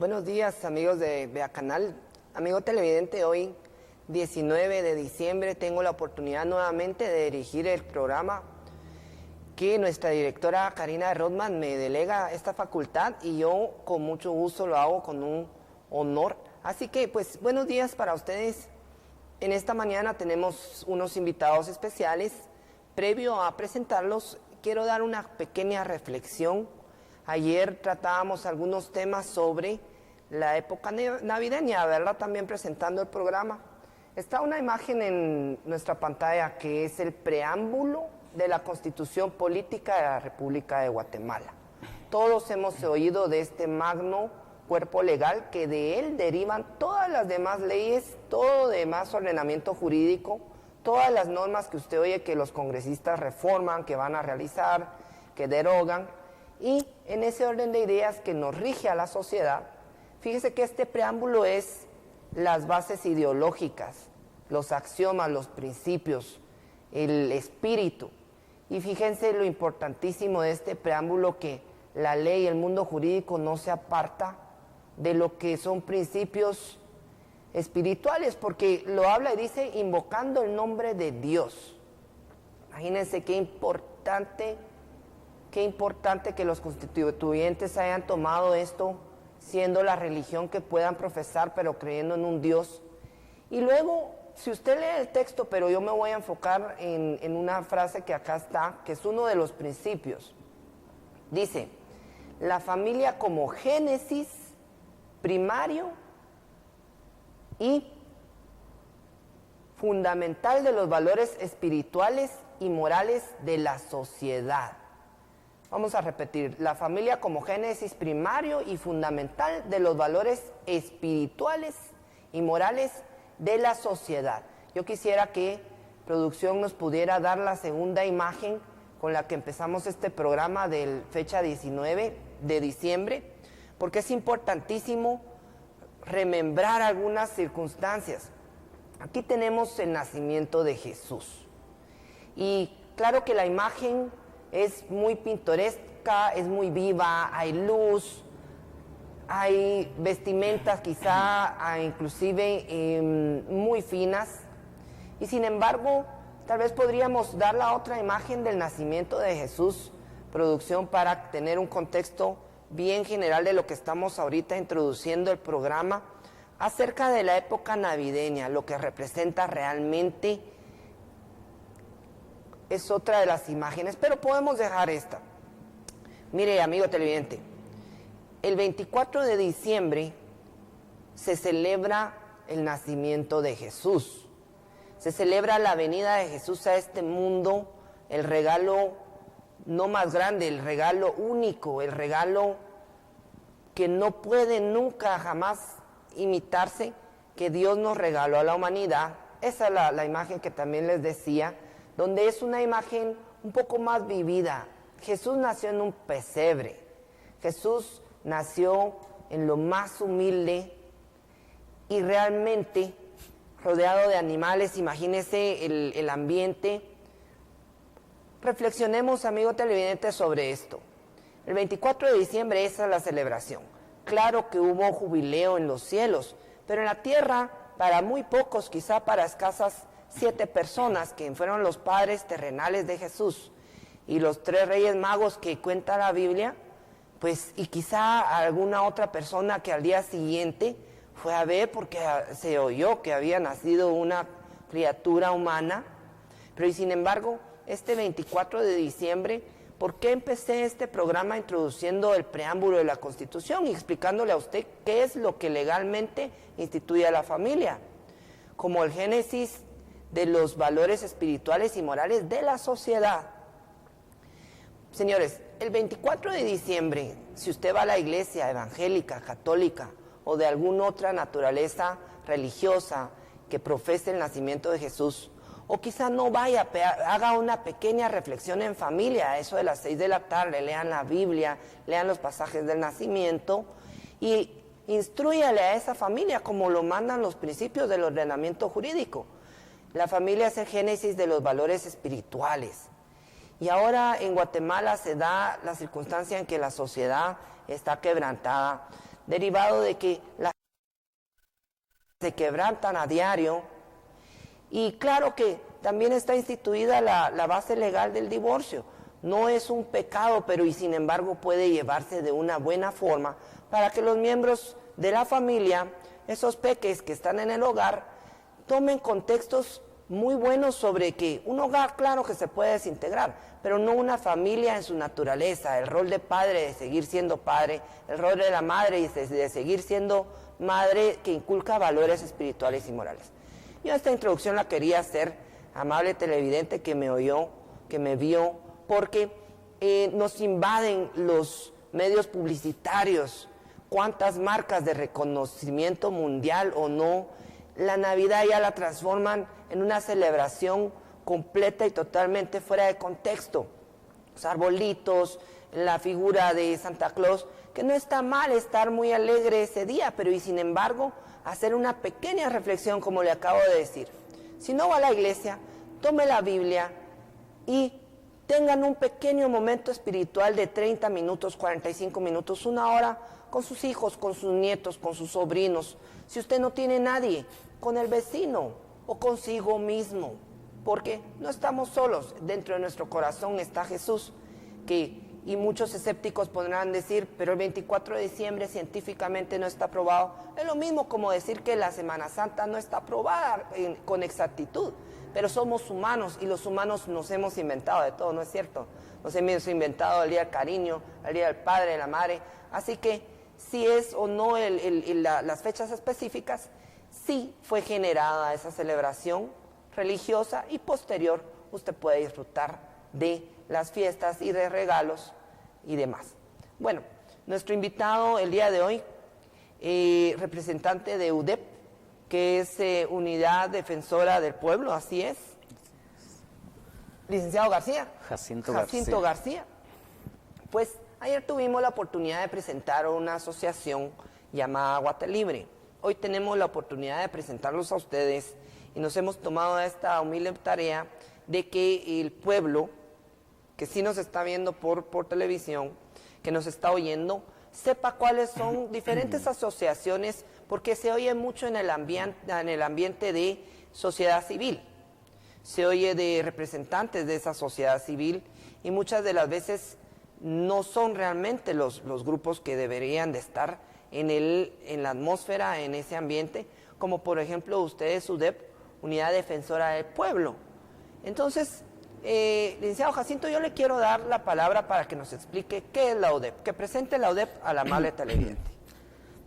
Buenos días, amigos de Beacanal. Amigo televidente, hoy 19 de diciembre tengo la oportunidad nuevamente de dirigir el programa que nuestra directora Karina Rodman me delega esta facultad y yo con mucho gusto lo hago con un honor. Así que pues buenos días para ustedes. En esta mañana tenemos unos invitados especiales. Previo a presentarlos, quiero dar una pequeña reflexión. Ayer tratábamos algunos temas sobre la época navideña, ¿verdad? También presentando el programa. Está una imagen en nuestra pantalla que es el preámbulo de la Constitución Política de la República de Guatemala. Todos hemos oído de este magno cuerpo legal que de él derivan todas las demás leyes, todo demás ordenamiento jurídico, todas las normas que usted oye que los congresistas reforman, que van a realizar, que derogan, y en ese orden de ideas que nos rige a la sociedad, fíjese que este preámbulo es las bases ideológicas, los axiomas, los principios, el espíritu. Y fíjense lo importantísimo de este preámbulo, que la ley, el mundo jurídico no se aparta de lo que son principios espirituales, porque lo habla y dice invocando el nombre de Dios. Imagínense qué importante que los constituyentes hayan tomado esto, siendo la religión que puedan profesar, pero creyendo en un Dios. Y luego, si usted lee el texto, pero yo me voy a enfocar en una frase que acá está, que es uno de los principios. Dice, la familia como génesis primario y fundamental de los valores espirituales y morales de la sociedad. Vamos a repetir, la familia como génesis primario y fundamental de los valores espirituales y morales de la sociedad. Yo quisiera que producción nos pudiera dar la segunda imagen con la que empezamos este programa de fecha 19 de diciembre, porque es importantísimo remembrar algunas circunstancias. Aquí tenemos el nacimiento de Jesús. Y claro que la imagen es muy pintoresca, es muy viva, hay luz, hay vestimentas quizá inclusive muy finas. Y sin embargo, tal vez podríamos dar la otra imagen del nacimiento de Jesús, producción, para tener un contexto bien general de lo que estamos ahorita introduciendo el programa acerca de la época navideña, lo que representa realmente. Es otra de las imágenes, pero podemos dejar esta. Mire, amigo televidente, el 24 de diciembre se celebra el nacimiento de Jesús. Se celebra la venida de Jesús a este mundo, el regalo no más grande, el regalo único, el regalo que no puede nunca jamás imitarse, que Dios nos regaló a la humanidad. Esa es la imagen que también les decía, donde es una imagen un poco más vivida. Jesús nació en un pesebre, Jesús nació en lo más humilde y realmente rodeado de animales. Imagínese el ambiente. Reflexionemos, amigo televidente, sobre esto. El 24 de diciembre esa es la celebración. Claro que hubo jubileo en los cielos, pero en la tierra, para muy pocos, quizá para escasas 7 personas que fueron los padres terrenales de Jesús y los 3 reyes magos que cuenta la Biblia, pues, y quizá alguna otra persona que al día siguiente fue a ver porque se oyó que había nacido una criatura humana. Pero y sin embargo, este 24 de diciembre, ¿por qué empecé este programa introduciendo el preámbulo de la Constitución y explicándole a usted qué es lo que legalmente instituye a la familia como el génesis de los valores espirituales y morales de la sociedad? Señores, el 24 de diciembre, si usted va a la iglesia evangélica, católica o de alguna otra naturaleza religiosa que profese el nacimiento de Jesús, o quizá no vaya, haga una pequeña reflexión en familia, a eso de las 6 de la tarde, lean la Biblia, lean los pasajes del nacimiento y instrúyale a esa familia como lo mandan los principios del ordenamiento jurídico. La familia es el génesis de los valores espirituales. Y ahora en Guatemala se da la circunstancia en que la sociedad está quebrantada. derivado de que las se quebrantan a diario. Y claro que también está instituida la base legal del divorcio. No es un pecado, pero y sin embargo puede llevarse de una buena forma para que los miembros de la familia, esos peques que están en el hogar, tomen contextos muy buenos sobre que un hogar, claro que se puede desintegrar, pero no una familia en su naturaleza, el rol de padre de seguir siendo padre, el rol de la madre de seguir siendo madre que inculca valores espirituales y morales. Yo esta introducción la quería hacer, amable televidente que me oyó, que me vio, porque nos invaden los medios publicitarios, cuántas marcas de reconocimiento mundial o no, la Navidad ya la transforman en una celebración completa y totalmente fuera de contexto. Los arbolitos, la figura de Santa Claus, que no está mal estar muy alegre ese día, pero y sin embargo hacer una pequeña reflexión como le acabo de decir. Si no va a la iglesia, tome la Biblia y tengan un pequeño momento espiritual de 30 minutos, 45 minutos, una hora con sus hijos, con sus nietos, con sus sobrinos. Si usted no tiene nadie, con el vecino o consigo mismo, porque no estamos solos. Dentro de nuestro corazón está Jesús, y muchos escépticos podrán decir, pero el 24 de diciembre científicamente no está probado. Es lo mismo como decir que la Semana Santa no está probada con exactitud. Pero somos humanos y los humanos nos hemos inventado de todo, ¿no es cierto? Nos hemos inventado el día del cariño, el día del padre, de la madre. Así que si es o no las fechas específicas, sí fue generada esa celebración religiosa y posterior usted puede disfrutar de las fiestas y de regalos y demás. Bueno, nuestro invitado el día de hoy, representante de UDEP, que es Unidad Defensora del Pueblo, así es. Licenciado García. Jacinto García. Pues ayer tuvimos la oportunidad de presentar una asociación llamada Guatelibre. Hoy tenemos la oportunidad de presentarlos a ustedes y nos hemos tomado esta humilde tarea de que el pueblo, que sí nos está viendo por televisión, que nos está oyendo, sepa cuáles son diferentes asociaciones, porque se oye mucho en el ambiente de sociedad civil. Se oye de representantes de esa sociedad civil y muchas de las veces no son realmente los grupos que deberían de estar en la atmósfera, en ese ambiente, como por ejemplo ustedes, UDEP, Unidad Defensora del Pueblo. Entonces, licenciado Jacinto, yo le quiero dar la palabra para que nos explique qué es la UDEP, que presente la UDEP a la amable televidente.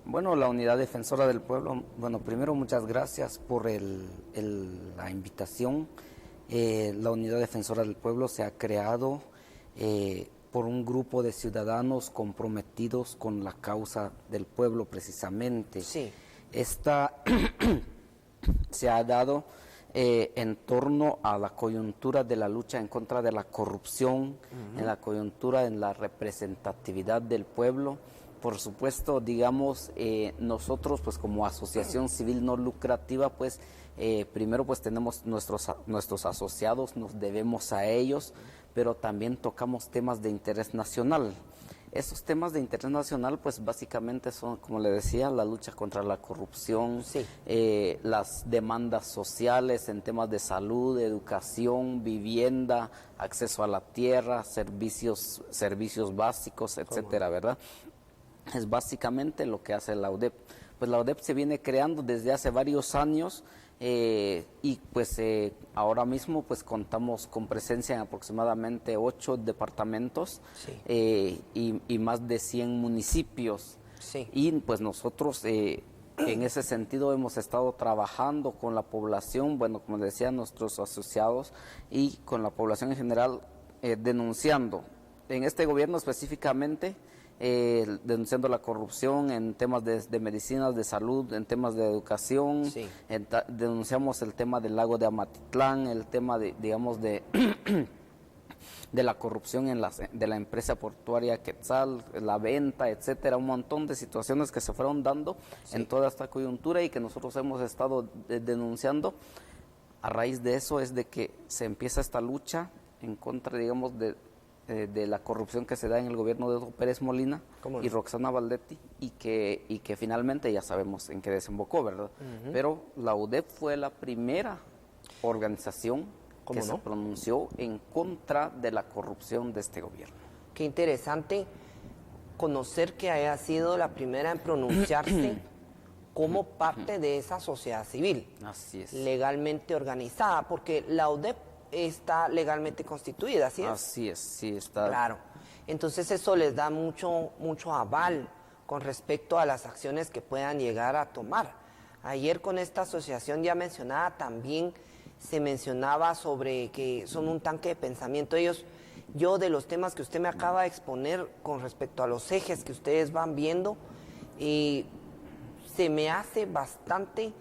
Bueno, la Unidad Defensora del Pueblo, bueno, primero muchas gracias por la invitación. La Unidad Defensora del Pueblo se ha creado por un grupo de ciudadanos comprometidos con la causa del pueblo precisamente. Sí. Esta se ha dado en torno a la coyuntura de la lucha en contra de la corrupción, en la coyuntura en la representatividad del pueblo. Por supuesto, digamos, nosotros pues como asociación civil no lucrativa, pues primero pues tenemos nuestros asociados, nos debemos a ellos, pero también tocamos temas de interés nacional. Esos temas de interés nacional pues básicamente son, como le decía, la lucha contra la corrupción, sí, las demandas sociales en temas de salud, educación, vivienda, acceso a la tierra, servicios básicos, etcétera, ¿verdad? Es básicamente lo que hace la UDEP. Pues la UDEP se viene creando desde hace varios años y pues ahora mismo pues contamos con presencia en aproximadamente 8 departamentos, sí, y más de 100 municipios. Sí. Y pues nosotros en ese sentido hemos estado trabajando con la población, bueno, como decían nuestros asociados, y con la población en general, denunciando. En este gobierno específicamente, denunciando la corrupción en temas de medicinas, de salud, en temas de educación. Sí. Denunciamos el tema del lago de Amatitlán, el tema de, digamos, de la corrupción de la empresa portuaria Quetzal, la venta, etcétera, un montón de situaciones que se fueron dando, sí, en toda esta coyuntura y que nosotros hemos estado denunciando. A raíz de eso es de que se empieza esta lucha en contra, digamos, de la corrupción que se da en el gobierno de Otto Pérez Molina y Roxana Valdetti, y que finalmente ya sabemos en qué desembocó, ¿verdad? Pero la UDEP fue la primera organización que se pronunció en contra de la corrupción de este gobierno. Qué interesante conocer que haya sido la primera en pronunciarse como parte de esa sociedad civil. Así es. Legalmente organizada, porque la UDEP está legalmente constituida, ¿sí es? Así es, sí está. Claro. Entonces eso les da mucho aval con respecto a las acciones que puedan llegar a tomar. Ayer con esta asociación ya mencionada también se mencionaba sobre que son un tanque de pensamiento. Yo de los temas que usted me acaba de exponer con respecto a los ejes que ustedes van viendo, se me hace bastante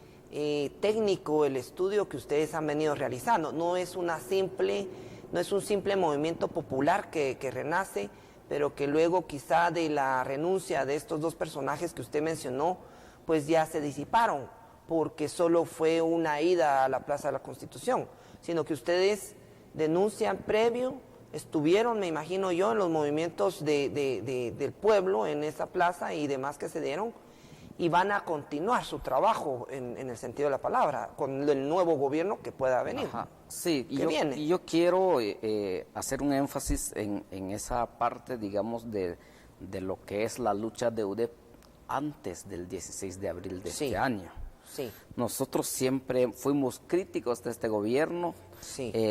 técnico el estudio que ustedes han venido realizando. No es un simple movimiento popular que renace, pero que luego quizá de la renuncia de estos dos personajes que usted mencionó, pues ya se disiparon, porque solo fue una ida a la Plaza de la Constitución, sino que ustedes denuncian previo, estuvieron, me imagino yo, en los movimientos del pueblo en esa plaza y demás que se dieron, y van a continuar su trabajo en el sentido de la palabra, con el nuevo gobierno que pueda venir. Ajá. Sí, viene. Y yo quiero hacer un énfasis en esa parte, digamos, de lo que es la lucha de UDEP antes del 16 de abril de este año. Sí. Nosotros siempre fuimos críticos de este gobierno,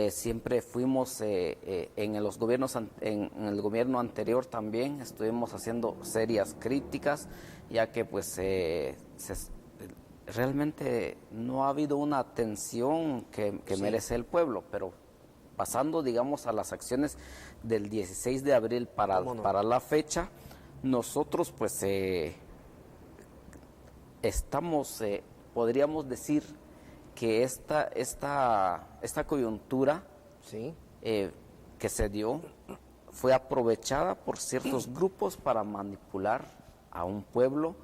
siempre fuimos en el gobierno anterior también estuvimos haciendo serias críticas, ya que pues realmente no ha habido una atención que merece el pueblo, pero pasando, digamos, a las acciones del 16 de abril para la fecha, nosotros pues estamos, podríamos decir que esta coyuntura que se dio fue aprovechada por ciertos grupos para manipular a un pueblo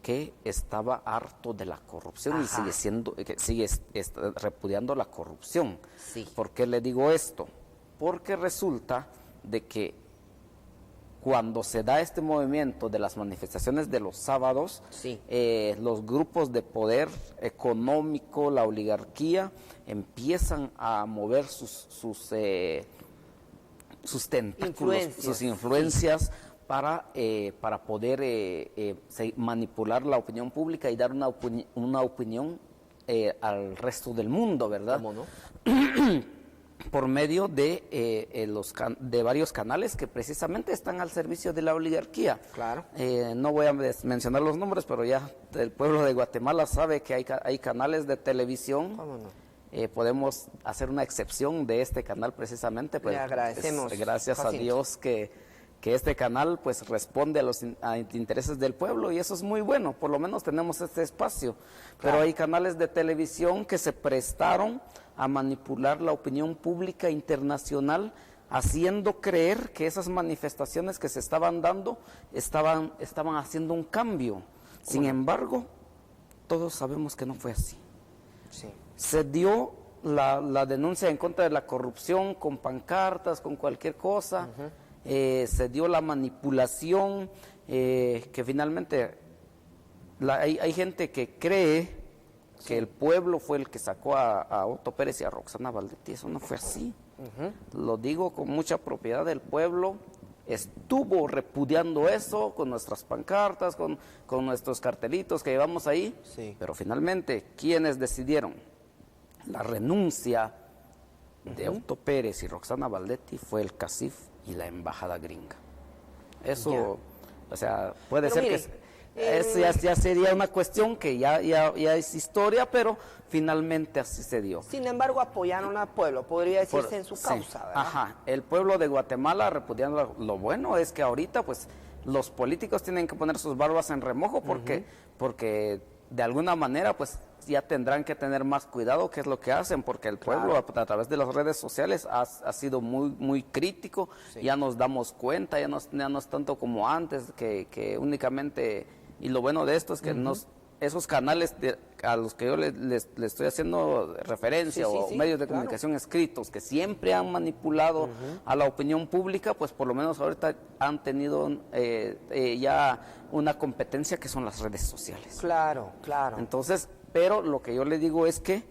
que estaba harto de la corrupción. Ajá. Y sigue repudiando la corrupción. Sí. ¿Por qué le digo esto? Porque resulta de que cuando se da este movimiento de las manifestaciones de los sábados, los grupos de poder económico, la oligarquía, empiezan a mover sus tentáculos, sus influencias para poder manipular la opinión pública y dar una opinión al resto del mundo, ¿verdad? ¿Cómo no? Por medio de varios canales que precisamente están al servicio de la oligarquía. Claro. No voy a mencionar los nombres, pero ya el pueblo de Guatemala sabe que hay canales de televisión. ¿Cómo no? Podemos hacer una excepción de este canal precisamente. Pues, le agradecemos. Gracias a Dios que este canal pues responde a los intereses del pueblo, y eso es muy bueno, por lo menos tenemos este espacio. Claro. Pero hay canales de televisión que se prestaron a manipular la opinión pública internacional, haciendo creer que esas manifestaciones que se estaban dando estaban haciendo un cambio. Sin embargo, todos sabemos que no fue así. Sí. Se dio la denuncia en contra de la corrupción con pancartas, con cualquier cosa. Se dio la manipulación, que finalmente hay gente que cree que el pueblo fue el que sacó a Otto Pérez y a Roxana Valdetti. Eso no fue así. Lo digo con mucha propiedad. El pueblo estuvo repudiando eso con nuestras pancartas, con nuestros cartelitos que llevamos ahí, pero finalmente, ¿quiénes decidieron la renuncia de Otto Pérez y Roxana Valdetti? Fue el CACIF y la embajada gringa. Eso, o sea, puede ser que ya sería una cuestión que ya es historia, pero finalmente así se dio. Sin embargo, apoyaron al pueblo, podría decirse en su causa, ¿verdad? Ajá, el pueblo de Guatemala repudiando. Lo bueno es que ahorita, pues, los políticos tienen que poner sus barbas en remojo porque de alguna manera, pues, ya tendrán que tener más cuidado qué es lo que hacen, porque el pueblo a través de las redes sociales ha sido muy crítico. Ya nos damos cuenta, ya no es tanto como antes, que únicamente, y lo bueno de esto es que esos canales a los que yo le estoy haciendo referencia, medios de comunicación escritos, que siempre han manipulado a la opinión pública, pues por lo menos ahorita han tenido ya una competencia que son las redes sociales. Claro, claro. Entonces, pero lo que yo le digo es que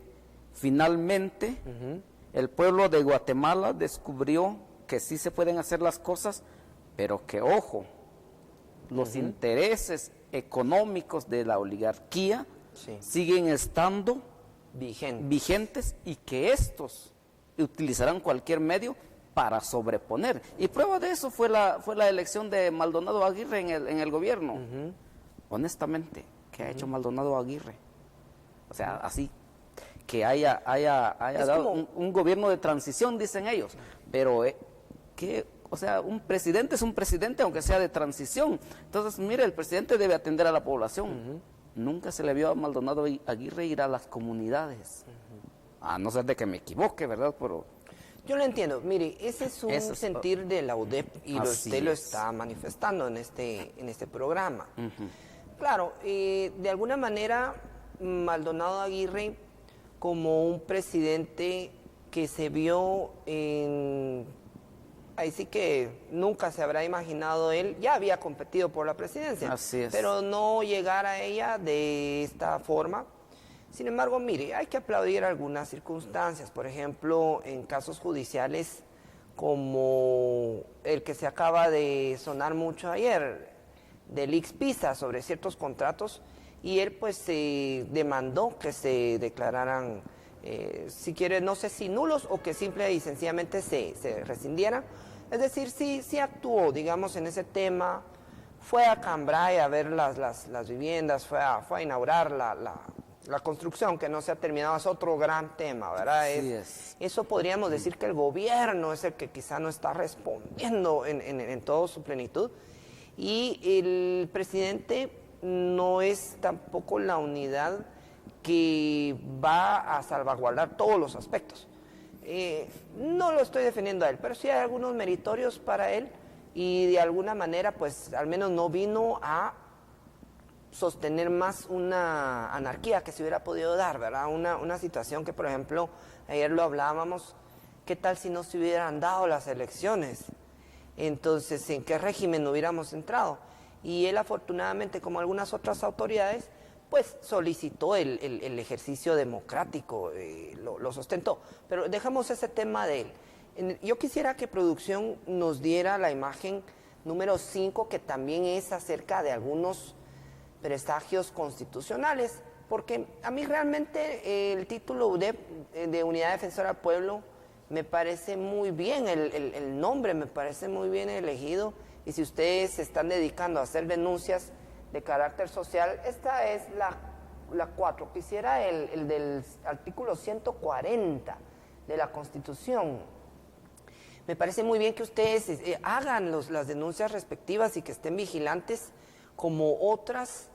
finalmente el pueblo de Guatemala descubrió que sí se pueden hacer las cosas, pero que, ojo, los intereses económicos de la oligarquía siguen estando vigentes y que estos utilizarán cualquier medio para sobreponer. Y prueba de eso fue la elección de Maldonado Aguirre en el gobierno. Honestamente, ¿qué ha hecho Maldonado Aguirre? O sea, así, que haya dado como un gobierno de transición, dicen ellos, pero o sea, un presidente es un presidente, aunque sea de transición. Entonces, mire, el presidente debe atender a la población. Nunca se le vio a Maldonado Aguirre ir a las comunidades. A no ser de que me equivoque, ¿verdad? Pero yo lo entiendo. Mire, ese es un sentir de la UDEP y usted lo está manifestando en este programa. Claro, de alguna manera, Maldonado Aguirre, como un presidente que se vio ahí sí que nunca se habrá imaginado él, ya había competido por la presidencia, pero no llegar a ella de esta forma. Sin embargo, mire, hay que aplaudir algunas circunstancias, por ejemplo, en casos judiciales como el que se acaba de sonar mucho ayer, del Ixpisa sobre ciertos contratos, y él pues demandó que se declararan, si quiere, no sé si nulos o que simple y sencillamente se rescindieran. Es decir, sí actuó, digamos, en ese tema, fue a Cambrai a ver las viviendas, fue a inaugurar la construcción, que no se ha terminado, es otro gran tema, ¿verdad? Eso podríamos decir que el gobierno es el que quizá no está respondiendo en toda su plenitud, y el presidente no es tampoco la unidad que va a salvaguardar todos los aspectos. No lo estoy defendiendo a él, pero sí hay algunos meritorios para él y de alguna manera pues al menos no vino a sostener más una anarquía que se hubiera podido dar, ¿verdad? Una situación que, por ejemplo, ayer lo hablábamos, ¿qué tal si no se hubieran dado las elecciones? Entonces, ¿en qué régimen hubiéramos entrado? Y él afortunadamente, como algunas otras autoridades, pues solicitó el ejercicio democrático, lo sustentó. Pero dejamos ese tema de él. Yo quisiera que producción nos diera la imagen número 5, que también es acerca de algunos presagios constitucionales, porque a mí realmente el título UDEP, de Unidad Defensora del Pueblo, me parece muy bien, el nombre me parece muy bien elegido, y si ustedes se están dedicando a hacer denuncias de carácter social, esta es la 4, quisiera el del artículo 140 de la Constitución. Me parece muy bien que ustedes hagan las denuncias respectivas y que estén vigilantes como otras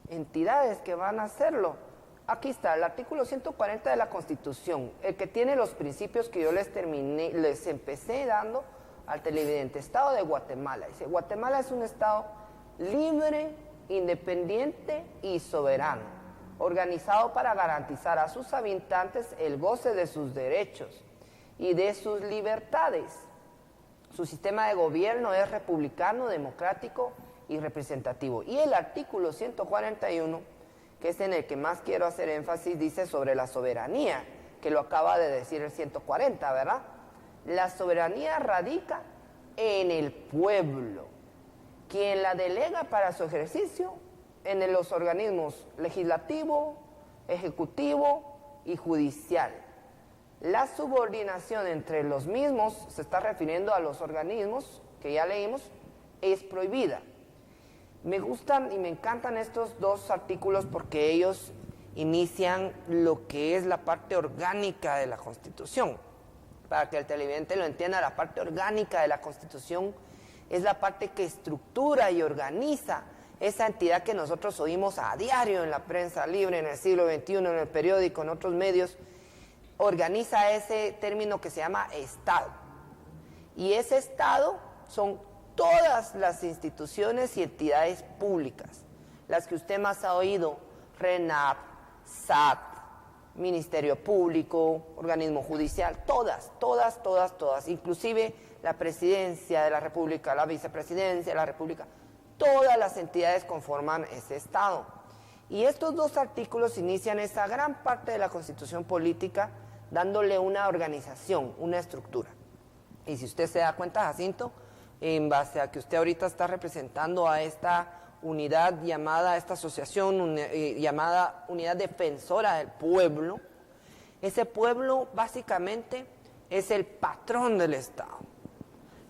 entidades que van a hacerlo. Aquí está, el artículo 140 de la Constitución, el que tiene los principios que yo les empecé dando al televidente. Estado de Guatemala. Dice, Guatemala es un estado libre, independiente y soberano, organizado para garantizar a sus habitantes el goce de sus derechos y de sus libertades. Su sistema de gobierno es republicano, democrático y representativo. Y el artículo 141, que es en el que más quiero hacer énfasis, dice sobre la soberanía, que lo acaba de decir el 140, ¿verdad? La soberanía radica en el pueblo, quien la delega para su ejercicio en los organismos legislativo, ejecutivo y judicial. La subordinación entre los mismos, se está refiriendo a los organismos que ya leímos, es prohibida. Me gustan y me encantan estos dos artículos porque ellos inician lo que es la parte orgánica de la Constitución. Para que el televidente lo entienda, la parte orgánica de la Constitución es la parte que estructura y organiza esa entidad que nosotros oímos a diario en la prensa libre, en el siglo XXI, en el periódico, en otros medios. Organiza ese término que se llama Estado. Y ese Estado son todas las instituciones y entidades públicas, las que usted más ha oído, RENAP, SAT, Ministerio Público, organismo judicial, todas, inclusive la presidencia de la República, la vicepresidencia de la República, todas las entidades conforman ese Estado. Y estos dos artículos inician esa gran parte de la Constitución política dándole una organización, una estructura. Y si usted se da cuenta, Jacinto, en base a que usted ahorita está representando a esta unidad llamada, a esta asociación llamada Unidad Defensora del Pueblo, ese pueblo básicamente es el patrón del Estado.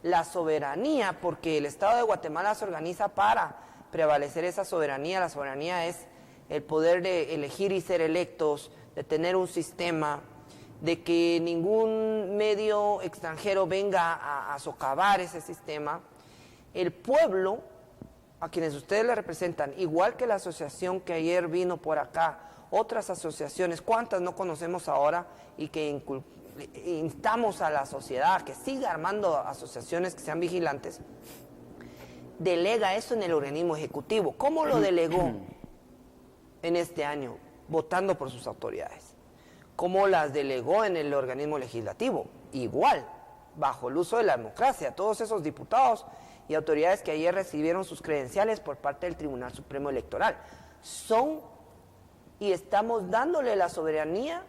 La soberanía, porque el Estado de Guatemala se organiza para prevalecer esa soberanía. La soberanía es el poder de elegir y ser electos, de tener un sistema, de que ningún medio extranjero venga a socavar ese sistema. El pueblo, a quienes ustedes le representan, igual que la asociación que ayer vino por acá, otras asociaciones, cuántas no conocemos ahora, y que instamos a la sociedad que siga armando asociaciones que sean vigilantes, delega eso en el organismo ejecutivo. ¿Cómo lo delegó en este año? Votando por sus autoridades. ¿Cómo las delegó en el organismo legislativo? Igual, bajo el uso de la democracia. Todos esos diputados y autoridades que ayer recibieron sus credenciales por parte del Tribunal Supremo Electoral son, y estamos dándole la soberanía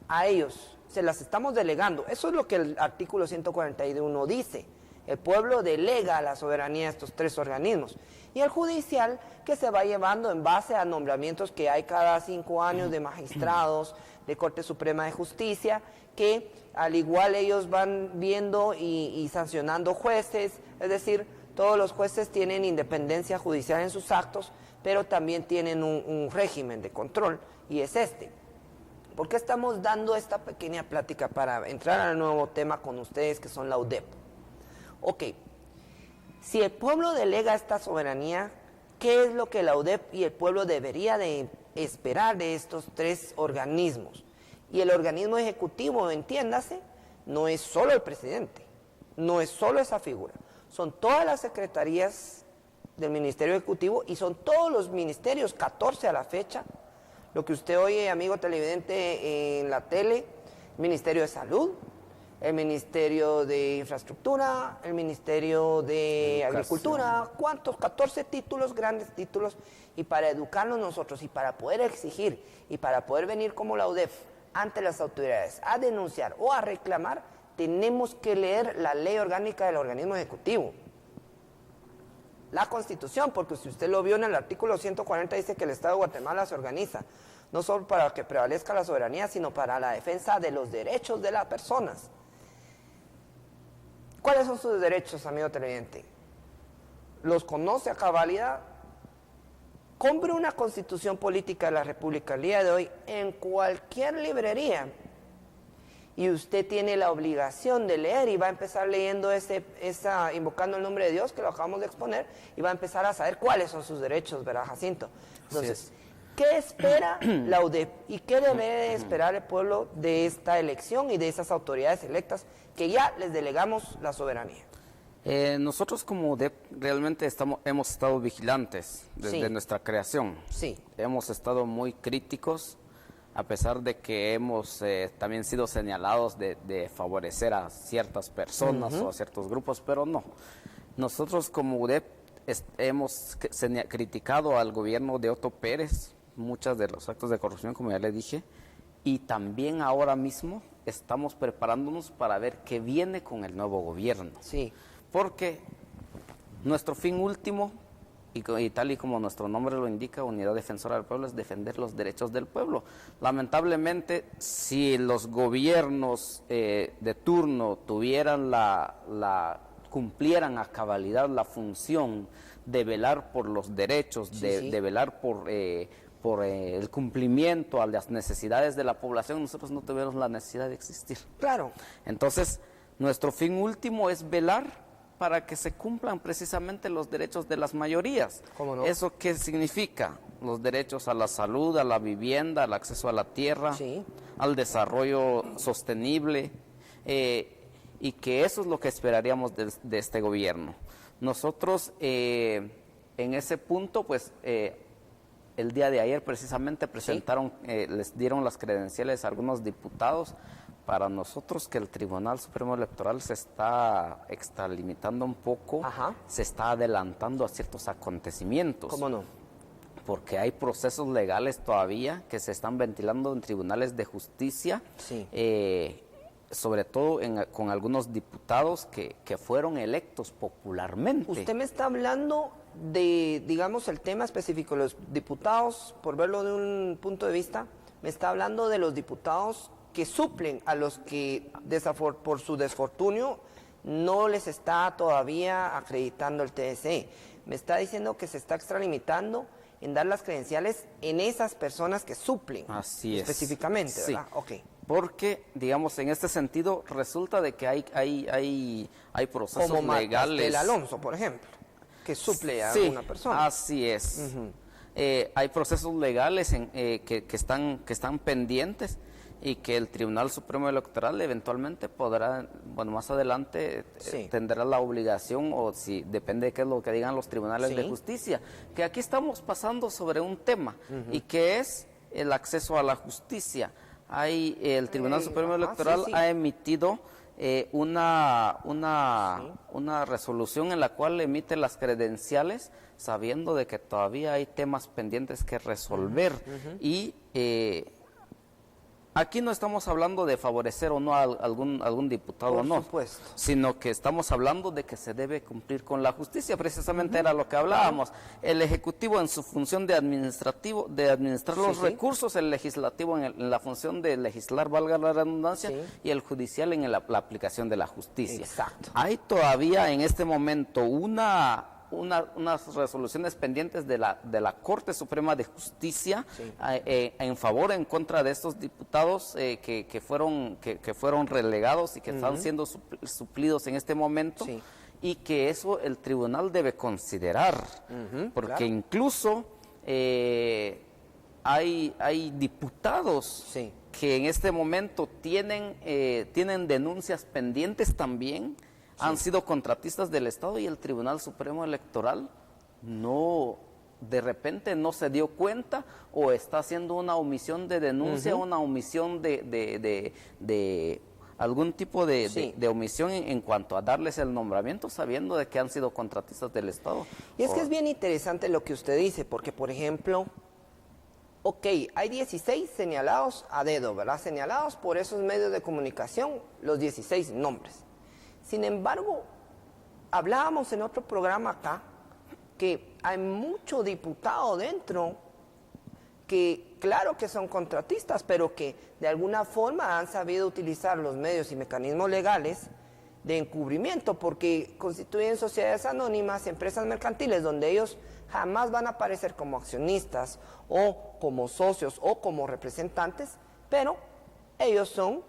a ellos, se las estamos delegando. Eso es lo que el artículo 141 dice. El pueblo delega la soberanía a estos tres organismos. Y el judicial, que se va llevando en base a nombramientos que hay cada 5 años de magistrados, de Corte Suprema de Justicia, que al igual ellos van viendo y sancionando jueces. Es decir, todos los jueces tienen independencia judicial en sus actos, pero también tienen un régimen de control, y es este. ¿Por qué estamos dando esta pequeña plática? Para entrar al nuevo tema con ustedes, que son la UDEP. Ok, si el pueblo delega esta soberanía, ¿qué es lo que la UDEP y el pueblo debería de esperar de estos tres organismos? Y el organismo ejecutivo, entiéndase, no es solo el presidente, no es solo esa figura, son todas las secretarías del Ministerio Ejecutivo y son todos los ministerios, 14 a la fecha, lo que usted oye, amigo televidente, en la tele: Ministerio de Salud, el Ministerio de Infraestructura, el Ministerio de Agricultura. ¿Cuántos? 14 títulos, grandes títulos. Y para educarnos nosotros, y para poder exigir, y para poder venir como la UDEP ante las autoridades a denunciar o a reclamar, tenemos que leer la ley orgánica del organismo ejecutivo, la Constitución, porque si usted lo vio en el artículo 140, dice que el Estado de Guatemala se organiza no solo para que prevalezca la soberanía, sino para la defensa de los derechos de las personas. ¿Cuáles son sus derechos, amigo televidente? ¿Los conoce a cabalidad? Compre una Constitución Política de la República el día de hoy en cualquier librería, y usted tiene la obligación de leer, y va a empezar leyendo invocando el nombre de Dios, que lo acabamos de exponer, y va a empezar a saber cuáles son sus derechos, ¿verdad, Jacinto? Entonces, ¿qué espera la UDEP y qué debe esperar el pueblo de esta elección y de esas autoridades electas que ya les delegamos la soberanía? Nosotros como UDEP realmente hemos estado vigilantes desde nuestra creación. Sí. Hemos estado muy críticos, a pesar de que hemos también sido señalados de favorecer a ciertas personas o a ciertos grupos, pero no. Nosotros como UDEP hemos criticado al gobierno de Otto Pérez muchos de los actos de corrupción, como ya le dije, y también ahora mismo estamos preparándonos para ver qué viene con el nuevo gobierno. Sí. Porque nuestro fin último, y tal y como nuestro nombre lo indica, Unidad Defensora del Pueblo, es defender los derechos del pueblo. Lamentablemente, si los gobiernos de turno tuvieran cumplieran a cabalidad la función de velar por los derechos, de velar por el cumplimiento a las necesidades de la población, nosotros no tuviéramos la necesidad de existir. Claro. Entonces, nuestro fin último es velar para que se cumplan precisamente los derechos de las mayorías. ¿Cómo no? ¿Eso qué significa? Los derechos a la salud, a la vivienda, al acceso a la tierra, al desarrollo sostenible, y que eso es lo que esperaríamos de este gobierno. Nosotros, en ese punto, pues, el día de ayer precisamente presentaron, les dieron las credenciales a algunos diputados. Para nosotros que el Tribunal Supremo Electoral se está extralimitando un poco, se está adelantando a ciertos acontecimientos. ¿Cómo no? Porque hay procesos legales todavía que se están ventilando en tribunales de justicia, sobre todo con algunos diputados que fueron electos popularmente. Usted me está hablando de, digamos, el tema específico de los diputados, por verlo de un punto de vista, me está hablando de los diputados que suplen a los que por su desfortunio no les está todavía acreditando el TSE. Me está diciendo que se está extralimitando en dar las credenciales en esas personas que suplen. Así es. Específicamente, ¿verdad? Sí. Ok. Porque, digamos, en este sentido, resulta de que hay procesos como legales. El Alonso, por ejemplo, que suple a alguna persona. Así es. Hay procesos legales que están pendientes y que el Tribunal Supremo Electoral eventualmente podrá, bueno, más adelante tendrá la obligación, o si depende de qué es lo que digan los tribunales de justicia, que aquí estamos pasando sobre un tema y que es el acceso a la justicia. El Tribunal Supremo Electoral ha emitido una resolución en la cual emite las credenciales sabiendo de que todavía hay temas pendientes que resolver y aquí no estamos hablando de favorecer o no a algún diputado o no, por supuesto, sino que estamos hablando de que se debe cumplir con la justicia. Precisamente era lo que hablábamos. El Ejecutivo en su función de administrar los recursos, el Legislativo en la función de legislar, valga la redundancia, y el Judicial en la aplicación de la justicia. Exacto. Hay todavía en este momento unas resoluciones pendientes de la Corte Suprema de Justicia en favor o en contra de estos diputados que fueron relegados y que están siendo suplidos en este momento, y que eso el tribunal debe considerar, porque incluso hay diputados que en este momento tienen denuncias pendientes también. Han sido contratistas del Estado y el Tribunal Supremo Electoral de repente no se dio cuenta o está haciendo una omisión de denuncia, una omisión de algún tipo de omisión en cuanto a darles el nombramiento, sabiendo de que han sido contratistas del Estado. Y es que es bien interesante lo que usted dice, porque por ejemplo, hay 16 señalados a dedo, ¿verdad? Señalados por esos medios de comunicación, los 16 nombres. Sin embargo, hablábamos en otro programa acá que hay mucho diputado dentro que claro que son contratistas, pero que de alguna forma han sabido utilizar los medios y mecanismos legales de encubrimiento, porque constituyen sociedades anónimas, empresas mercantiles, donde ellos jamás van a aparecer como accionistas o como socios o como representantes, pero ellos son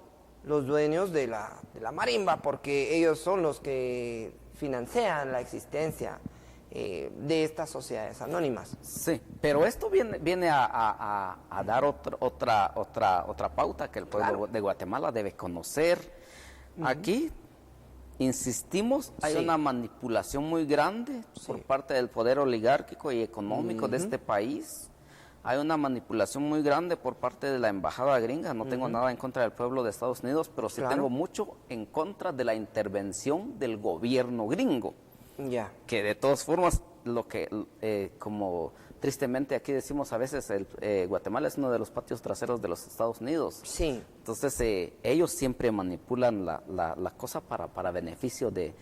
los dueños de la marimba, porque ellos son los que financian la existencia de estas sociedades anónimas. Sí, pero esto viene a dar otra pauta que el pueblo de Guatemala debe conocer. Aquí, insistimos, hay una manipulación muy grande por parte del poder oligárquico y económico de este país. Hay una manipulación muy grande por parte de la embajada gringa. No tengo nada en contra del pueblo de Estados Unidos, pero sí tengo mucho en contra de la intervención del gobierno gringo. Que de todas formas, como tristemente aquí decimos a veces, Guatemala es uno de los patios traseros de los Estados Unidos. Entonces ellos siempre manipulan la cosa para beneficio de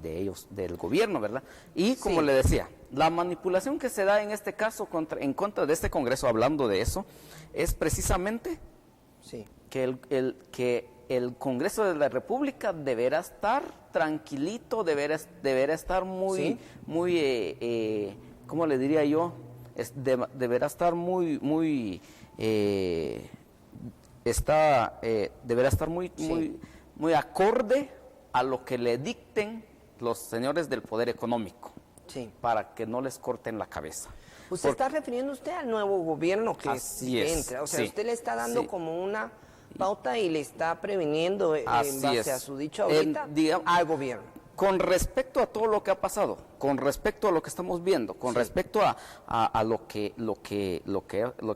ellos, del gobierno, ¿verdad? Y como le decía, la manipulación que se da en este caso en contra de este Congreso, hablando de eso, es precisamente que el Congreso de la República deberá estar tranquilito, deberá estar muy, ¿cómo le diría yo? Deberá estar deberá estar muy acorde a lo que le dicten los señores del poder económico, para que no les corten la cabeza. ¿Usted está refiriendo al nuevo gobierno que entra? O sea, usted le está dando como una pauta y le está previniendo en base a su dicho ahorita al gobierno. Con respecto a todo lo que ha pasado, con respecto a lo que estamos viendo, con respecto a lo que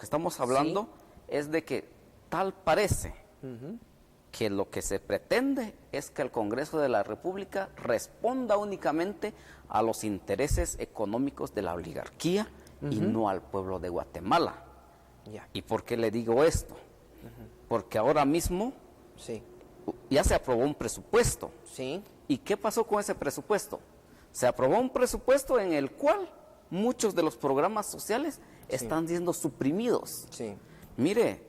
estamos hablando, es de que tal parece que lo que se pretende es que el Congreso de la República responda únicamente a los intereses económicos de la oligarquía y no al pueblo de Guatemala. ¿Y por qué le digo esto? Porque ahora mismo ya se aprobó un presupuesto. ¿Y qué pasó con ese presupuesto? Se aprobó un presupuesto en el cual muchos de los programas sociales están siendo suprimidos. Mire,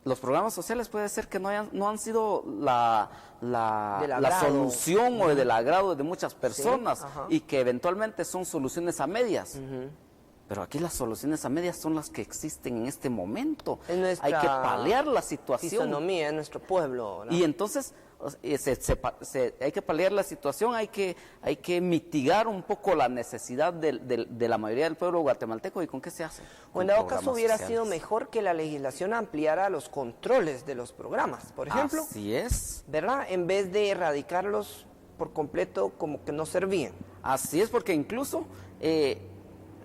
los programas sociales puede ser que no han sido la solución o del agrado de muchas personas y que eventualmente son soluciones a medias. Pero aquí las soluciones a medias son las que existen en este momento. Hay que paliar la situación. Fisonomía en nuestro pueblo, ¿no? Y entonces hay que paliar la situación, hay que mitigar un poco la necesidad de la mayoría del pueblo guatemalteco. ¿Y con qué se hace? O en dado caso hubiera sido mejor que la legislación ampliara los controles de los programas, por ejemplo. Así es. ¿Verdad? En vez de erradicarlos por completo como que no servían. Así es, porque incluso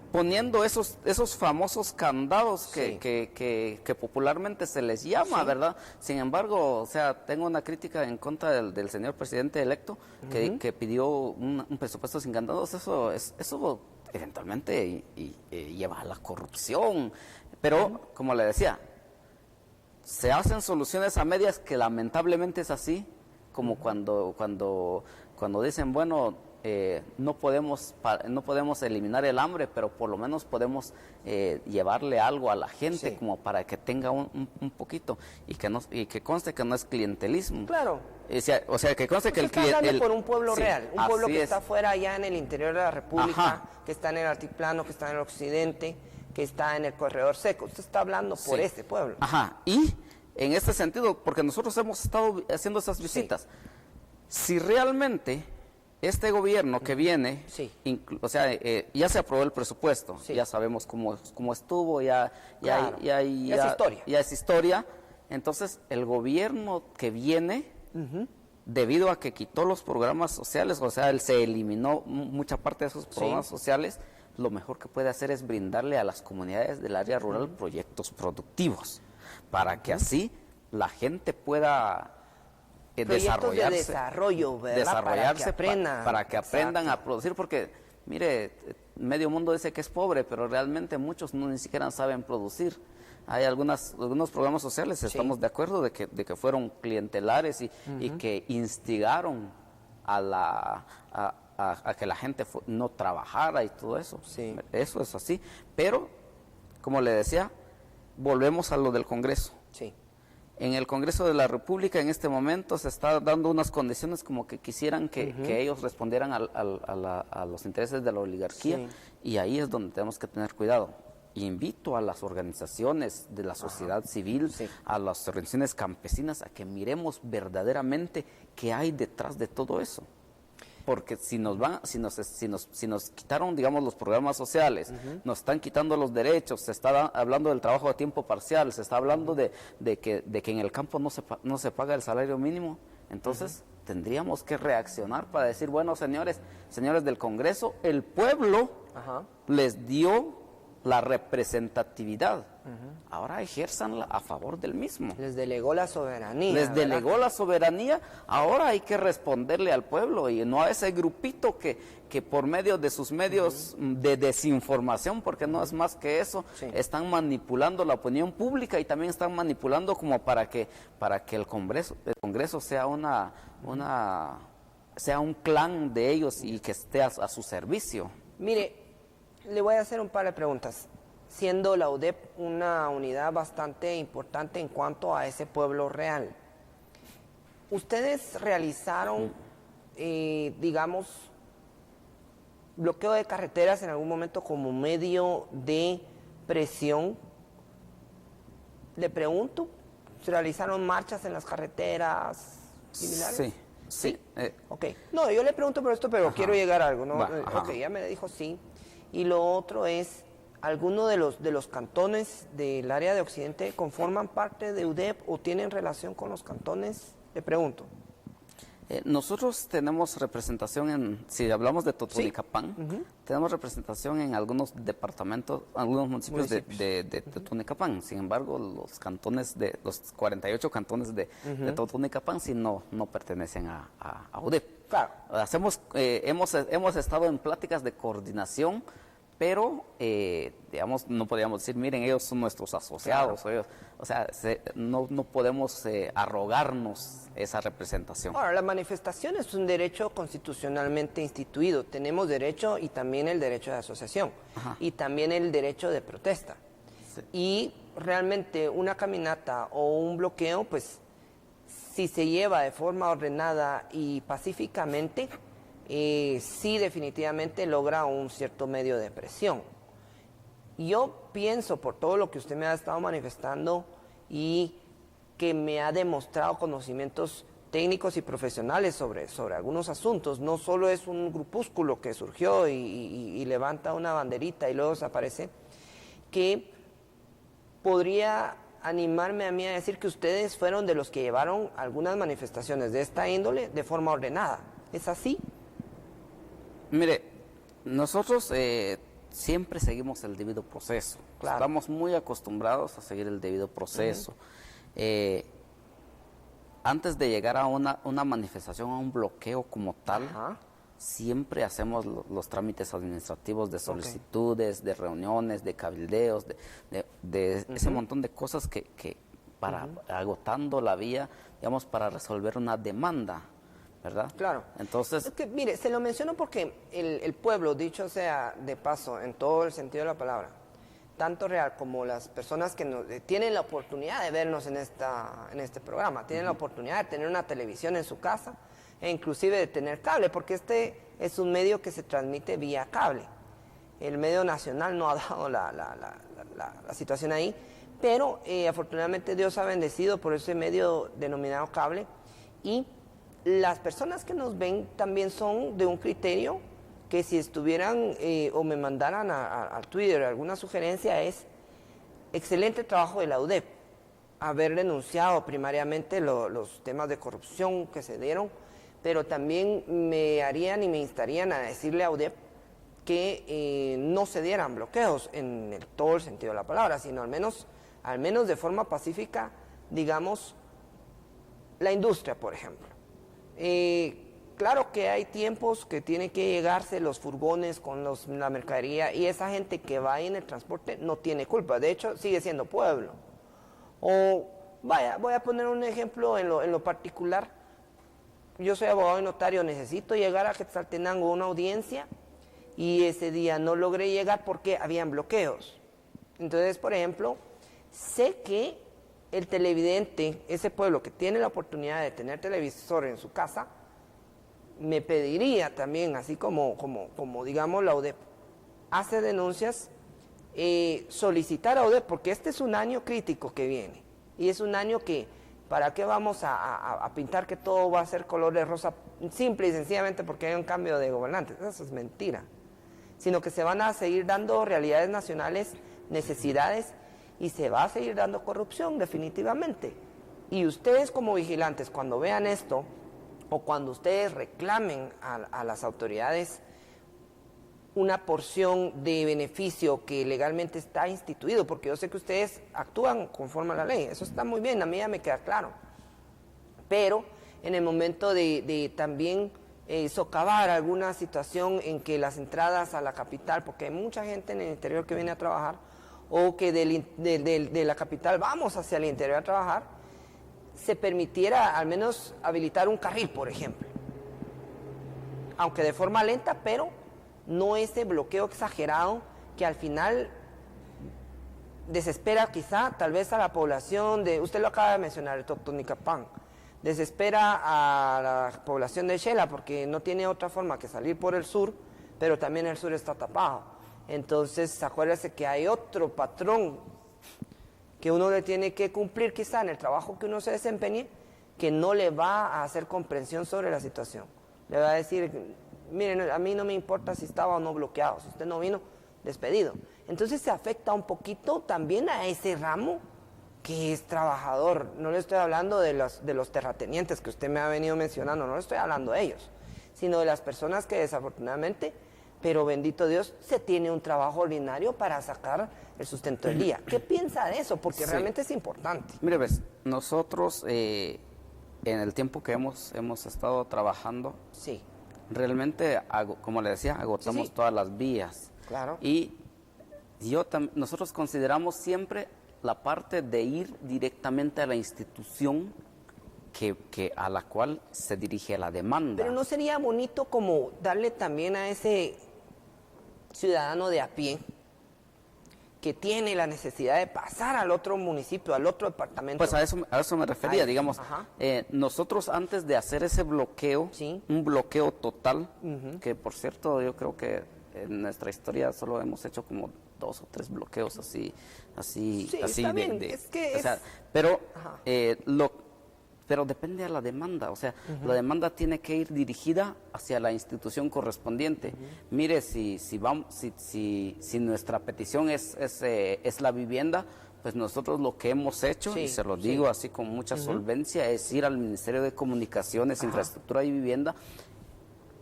poniendo esos famosos candados que popularmente se les llama, ¿verdad? Sin embargo, o sea, tengo una crítica en contra del señor presidente electo que pidió un presupuesto sin candados. Eso eventualmente lleva a la corrupción. Pero, como le decía, se hacen soluciones a medias que lamentablemente es así, como cuando dicen, bueno, no podemos eliminar el hambre, pero por lo menos podemos llevarle algo a la gente como para que tenga un poquito y que conste que no es clientelismo. Claro. O sea, que conste que está hablando por un pueblo real, un pueblo que está fuera allá en el interior de la República, que está en el altiplano, que está en el occidente, que está en el corredor seco. Usted está hablando por ese pueblo. Y en este sentido, porque nosotros hemos estado haciendo esas visitas, si realmente este gobierno que viene, o sea, ya se aprobó el presupuesto, ya sabemos cómo estuvo, ya es historia. Entonces, el gobierno que viene, debido a que quitó los programas sociales, o sea, él se eliminó mucha parte de esos programas sociales, lo mejor que puede hacer es brindarle a las comunidades del área rural proyectos productivos, para que así la gente pueda desarrollarse, de desarrollo, ¿verdad? Desarrollarse para que aprendan a producir, porque mire, medio mundo dice que es pobre, pero realmente muchos ni siquiera saben producir. Hay algunos programas sociales, estamos de acuerdo de que fueron clientelares y que instigaron a que la gente no trabajara y todo eso. Eso es así, pero como le decía, volvemos a lo del Congreso. En el Congreso de la República en este momento se está dando unas condiciones como que quisieran que ellos respondieran a los intereses de la oligarquía, y ahí es donde tenemos que tener cuidado. Invito a las organizaciones de la sociedad civil, a las organizaciones campesinas, a que miremos verdaderamente qué hay detrás de todo eso. Porque si nos quitaron, digamos, los programas sociales, nos están quitando los derechos, se está hablando del trabajo a tiempo parcial, se está hablando de que en el campo no se paga el salario mínimo, entonces tendríamos que reaccionar para decir, bueno, señores del Congreso, el pueblo les dio la representatividad. Ahora ejérzanla a favor del mismo. Les delegó la soberanía. Delegó la soberanía, ahora hay que responderle al pueblo y no a ese grupito que por medio de sus medios de desinformación, porque no es más que eso, están manipulando la opinión pública y también están manipulando como para que el Congreso sea sea un clan de ellos y que esté a su servicio. Mire, le voy a hacer un par de preguntas. Siendo la UDEP una unidad bastante importante en cuanto a ese pueblo real, ¿ustedes realizaron, digamos, bloqueo de carreteras en algún momento como medio de presión? Le pregunto, ¿se realizaron marchas en las carreteras similares? Sí. Ok. No, yo le pregunto por esto, pero quiero llegar a algo, ¿no? Ok, ya me dijo sí. Y lo otro es, ¿alguno de los cantones del área de Occidente conforman parte de UDEP o tienen relación con los cantones? Le pregunto. Nosotros tenemos representación si hablamos de Totonicapán, Ujú. tenemos representación en algunos departamentos, algunos municipios de Totonicapán. Sin embargo, los 48 cantones de Totonicapán sí no pertenecen a UDEP. Claro. Hemos estado en pláticas de coordinación, pero, digamos, no podríamos decir, miren, ellos son nuestros asociados. Claro. O sea, no podemos arrogarnos esa representación. Ahora, la manifestación es un derecho constitucionalmente instituido. Tenemos derecho y también el derecho de asociación. Ajá. Y también el derecho de protesta. Sí. Y realmente una caminata o un bloqueo, pues, si se lleva de forma ordenada y pacíficamente, sí definitivamente logra un cierto medio de presión. Yo pienso, por todo lo que usted me ha estado manifestando y que me ha demostrado conocimientos técnicos y profesionales sobre algunos asuntos, no solo es un grupúsculo que surgió y levanta una banderita y luego desaparece, que podría animarme a mí a decir que ustedes fueron de los que llevaron algunas manifestaciones de esta índole de forma ordenada. ¿Es así? Mire, nosotros siempre seguimos el debido proceso. Claro. Estamos muy acostumbrados a seguir el debido proceso. Antes de llegar a una manifestación, a un bloqueo como tal, Ajá. siempre hacemos los trámites administrativos de solicitudes, de reuniones, de cabildeos, de ese montón de cosas que para agotando la vía, digamos, para resolver una demanda, ¿verdad? Claro. Entonces, Es que, mire, se lo menciono porque el pueblo, dicho sea de paso, en todo el sentido de la palabra, tanto real como las personas que tienen la oportunidad de vernos en este programa, tienen la oportunidad de tener una televisión en su casa e inclusive de tener cable, porque este es un medio que se transmite vía cable. El medio nacional no ha dado la situación ahí, pero afortunadamente Dios ha bendecido por ese medio denominado cable, y las personas que nos ven también son de un criterio que si estuvieran o me mandaran a Twitter alguna sugerencia es excelente trabajo de la UDEP, haber denunciado primariamente los temas de corrupción que se dieron, pero también me harían y me instarían a decirle a UDEP que no se dieran bloqueos en todo el sentido de la palabra, sino al menos de forma pacífica, digamos, la industria, por ejemplo. Claro que hay tiempos que tienen que llegarse los furgones con la mercadería y esa gente que va ahí en el transporte no tiene culpa, de hecho sigue siendo pueblo. O vaya, voy a poner un ejemplo en lo particular. Yo soy abogado y notario, necesito llegar a Quetzaltenango a una audiencia y ese día no logré llegar porque habían bloqueos. Entonces, por ejemplo, sé que el televidente, ese pueblo que tiene la oportunidad de tener televisor en su casa, me pediría también, así como digamos la UDEP hace denuncias, solicitar a UDEP, porque este es un año crítico que viene, y es un año que, ¿para qué vamos a pintar que todo va a ser color de rosa? Simple y sencillamente porque hay un cambio de gobernantes. Eso es mentira, sino que se van a seguir dando realidades nacionales, necesidades, y se va a seguir dando corrupción definitivamente. Y ustedes como vigilantes, cuando vean esto, o cuando ustedes reclamen a las autoridades una porción de beneficio que legalmente está instituido, porque yo sé que ustedes actúan conforme a la ley, eso está muy bien, a mí ya me queda claro, pero en el momento de también socavar alguna situación en que las entradas a la capital, porque hay mucha gente en el interior que viene a trabajar, o que de la capital vamos hacia el interior a trabajar, se permitiera al menos habilitar un carril, por ejemplo, aunque de forma lenta, pero no ese bloqueo exagerado que al final desespera quizá tal vez a la población usted lo acaba de mencionar, el Totonicapán, desespera a la población de Xela porque no tiene otra forma que salir por el sur, pero también el sur está tapado. Entonces acuérdese que hay otro patrón que uno le tiene que cumplir quizá en el trabajo que uno se desempeñe, que no le va a hacer comprensión sobre la situación. Le va a decir, miren, a mí no me importa si estaba o no bloqueado, si usted no vino, despedido. Entonces se afecta un poquito también a ese ramo que es trabajador. No le estoy hablando de los terratenientes que usted me ha venido mencionando, no le estoy hablando de ellos, sino de las personas que desafortunadamente, pero bendito Dios, se tiene un trabajo ordinario para sacar el sustento del día. ¿Qué piensa de eso? Porque realmente es importante. Mire, ves, nosotros en el tiempo que hemos estado trabajando, sí, realmente, como le decía, agotamos todas las vías. Claro. Y nosotros consideramos siempre la parte de ir directamente a la institución a la cual se dirige la demanda. Pero ¿no sería bonito como darle también a ese ciudadano de a pie que tiene la necesidad de pasar al otro municipio, al otro departamento? Pues a eso me refería, digamos. Nosotros antes de hacer ese bloqueo, un bloqueo total, que por cierto yo creo que en nuestra historia solo hemos hecho como 2 o 3 bloqueos así bien. Pero depende de la demanda, o sea, la demanda tiene que ir dirigida hacia la institución correspondiente. Mire, si nuestra petición es la vivienda, pues nosotros lo que hemos hecho, y se lo digo así con mucha solvencia, es ir al Ministerio de Comunicaciones, Infraestructura y Vivienda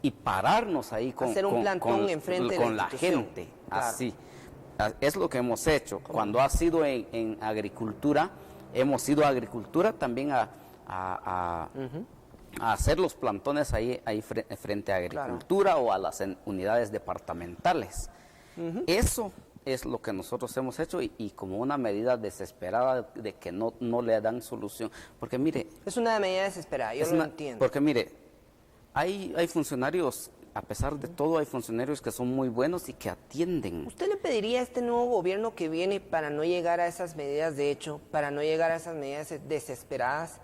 y pararnos ahí con la gente, claro. Así. Es lo que hemos hecho. Cuando ha sido en agricultura, hemos ido a agricultura también a hacer los plantones ahí frente a agricultura, claro, o a las unidades departamentales. Eso es lo que nosotros hemos hecho y como una medida desesperada de que no le dan solución. Porque mire... Es una medida desesperada, yo lo entiendo. Porque mire, hay funcionarios... A pesar de todo, hay funcionarios que son muy buenos y que atienden. ¿Usted le pediría a este nuevo gobierno que viene para no llegar a esas medidas de hecho, para no llegar a esas medidas desesperadas,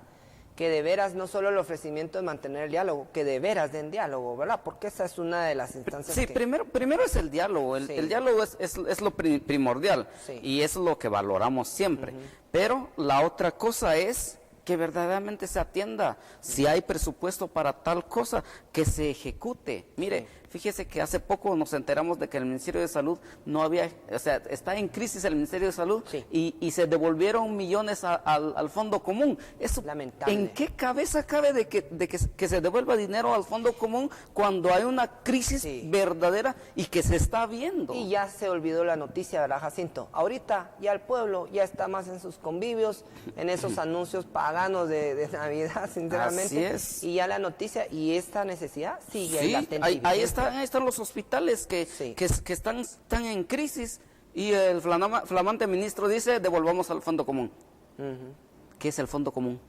que de veras no solo el ofrecimiento de mantener el diálogo, que de veras den diálogo, ¿verdad? Porque esa es una de las instancias Sí, primero es el diálogo. El diálogo es lo primordial y es lo que valoramos siempre. Pero la otra cosa es que verdaderamente se atienda. Si hay presupuesto para tal cosa, que se ejecute. Mire, fíjese que hace poco nos enteramos de que el Ministerio de Salud no había, o sea, está en crisis el Ministerio de Salud y se devolvieron millones al Fondo Común. Eso, lamentable. ¿En qué cabeza cabe de que se devuelva dinero al Fondo Común cuando hay una crisis verdadera y que se está viendo? Y ya se olvidó la noticia, ¿verdad, Jacinto? Ahorita ya el pueblo ya está más en sus convivios, en esos anuncios paganos de Navidad, sinceramente. Así es. Y ya la noticia y esta necesidad sigue latente. Ahí están los hospitales que están en crisis y el flamante ministro dice devolvamos al Fondo Común. ¿Qué es el Fondo Común?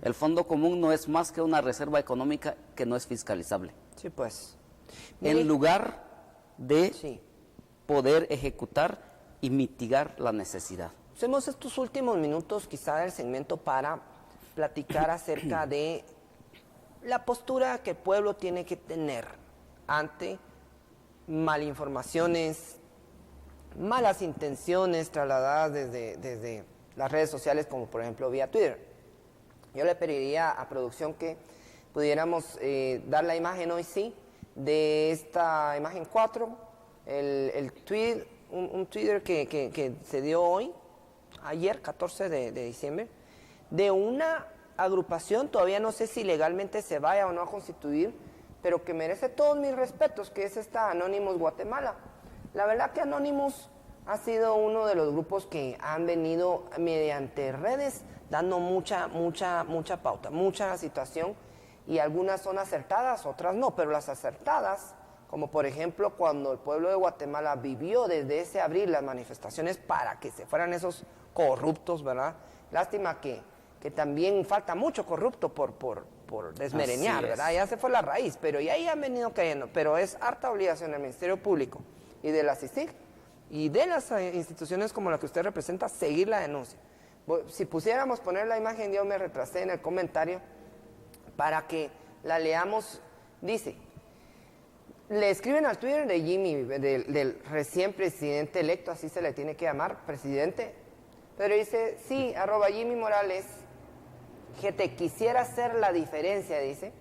El Fondo Común no es más que una reserva económica que no es fiscalizable. Sí, pues. En lugar de poder ejecutar y mitigar la necesidad. Usemos estos últimos minutos quizá del segmento para platicar acerca de la postura que el pueblo tiene que tener ante malinformaciones, malas intenciones trasladadas desde las redes sociales, como por ejemplo vía Twitter. Yo le pediría a producción que pudiéramos dar la imagen hoy de esta imagen 4, el tweet, un Twitter que se dio hoy, ayer 14 de diciembre, de una agrupación, todavía no sé si legalmente se vaya o no a constituir, pero que merece todos mis respetos, que es esta Anonymous Guatemala. La verdad que Anonymous ha sido uno de los grupos que han venido mediante redes dando mucha pauta, mucha situación, y algunas son acertadas, otras no, pero las acertadas, como por ejemplo cuando el pueblo de Guatemala vivió desde ese abril las manifestaciones para que se fueran esos corruptos, ¿verdad? Lástima que también falta mucho corrupto por desmereñar, ¿verdad? Ya se fue la raíz, pero ya ahí han venido cayendo. Pero es harta obligación del Ministerio Público y de la CICIG y de las instituciones como la que usted representa seguir la denuncia. Si pusiéramos poner la imagen, yo me retrasé en el comentario para que la leamos. Dice, le escriben al Twitter de Jimmy, del recién presidente electo, así se le tiene que llamar, presidente, pero dice, sí, @Jimmy Morales, que te quisiera hacer la diferencia, dice,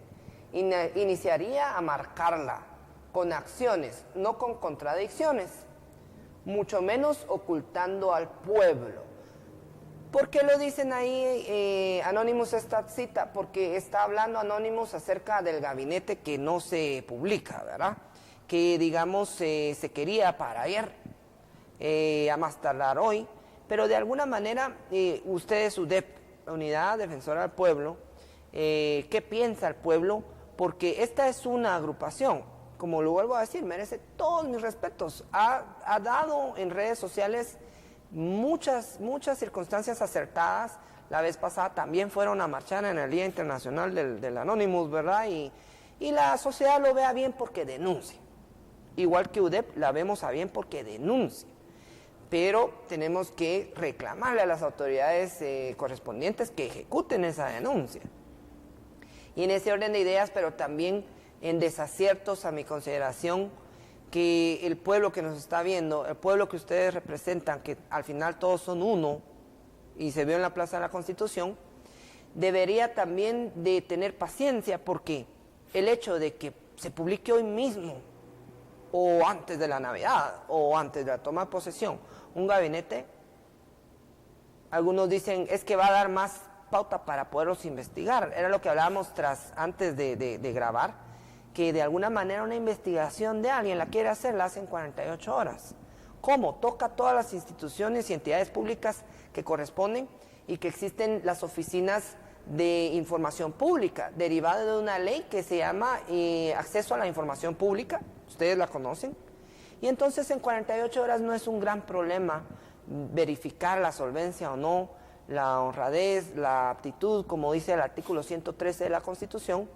iniciaría a marcarla con acciones, no con contradicciones, mucho menos ocultando al pueblo. ¿Por qué lo dicen ahí Anonymous esta cita? Porque está hablando Anonymous acerca del gabinete que no se publica, ¿verdad? Que digamos se quería para ayer, a más tardar hoy, pero de alguna manera ustedes, UDEP, la Unidad Defensora del Pueblo, ¿qué piensa el pueblo? Porque esta es una agrupación, como lo vuelvo a decir, merece todos mis respetos, ha dado en redes sociales muchas circunstancias acertadas. La vez pasada también fueron a marchar en el Día Internacional del Anonymous, ¿verdad? Y la sociedad lo ve a bien porque denuncia. Igual que UDEP la vemos a bien porque denuncia. Pero tenemos que reclamarle a las autoridades correspondientes que ejecuten esa denuncia. Y en ese orden de ideas, pero también en desaciertos a mi consideración, que el pueblo que nos está viendo, el pueblo que ustedes representan, que al final todos son uno, y se vio en la Plaza de la Constitución, debería también de tener paciencia, porque el hecho de que se publique hoy mismo, o antes de la Navidad, o antes de la toma de posesión, un gabinete, algunos dicen, es que va a dar más pauta para poderlos investigar. Era lo que hablábamos antes de grabar, que de alguna manera una investigación de alguien la quiere hacer, la hace en 48 horas. ¿Cómo? Toca todas las instituciones y entidades públicas que corresponden y que existen las oficinas de información pública, derivada de una ley que se llama Acceso a la Información Pública, ustedes la conocen, y entonces en 48 horas no es un gran problema verificar la solvencia o no, la honradez, la aptitud, como dice el artículo 113 de la Constitución.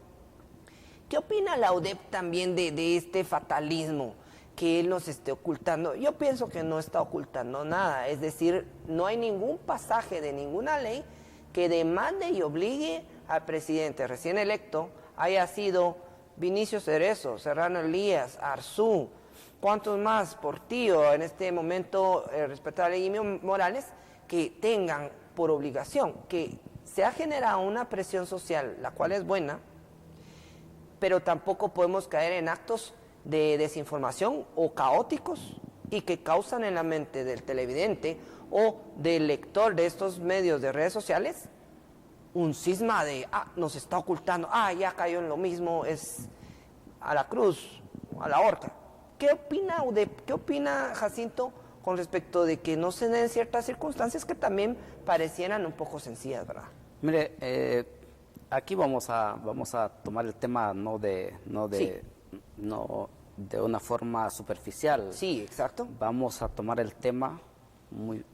¿Qué opina la UDEP también de este fatalismo que él nos esté ocultando? Yo pienso que no está ocultando nada, es decir, no hay ningún pasaje de ninguna ley que demande y obligue al presidente recién electo, haya sido Vinicio Cerezo, Serrano Elías, Arzú, ¿cuántos más? Portillo, en este momento respetable Jimmy Morales, que tengan por obligación, que se ha generado una presión social, la cual es buena, pero tampoco podemos caer en actos de desinformación o caóticos y que causan en la mente del televidente o del lector de estos medios de redes sociales un cisma de, nos está ocultando, ya cayó en lo mismo, es a la cruz, a la horca. ¿Qué opina Jacinto con respecto de que no se den ciertas circunstancias que también parecieran un poco sencillas, ¿verdad? Mire, aquí vamos a tomar el tema no de una forma superficial. Sí, exacto. Vamos a tomar el tema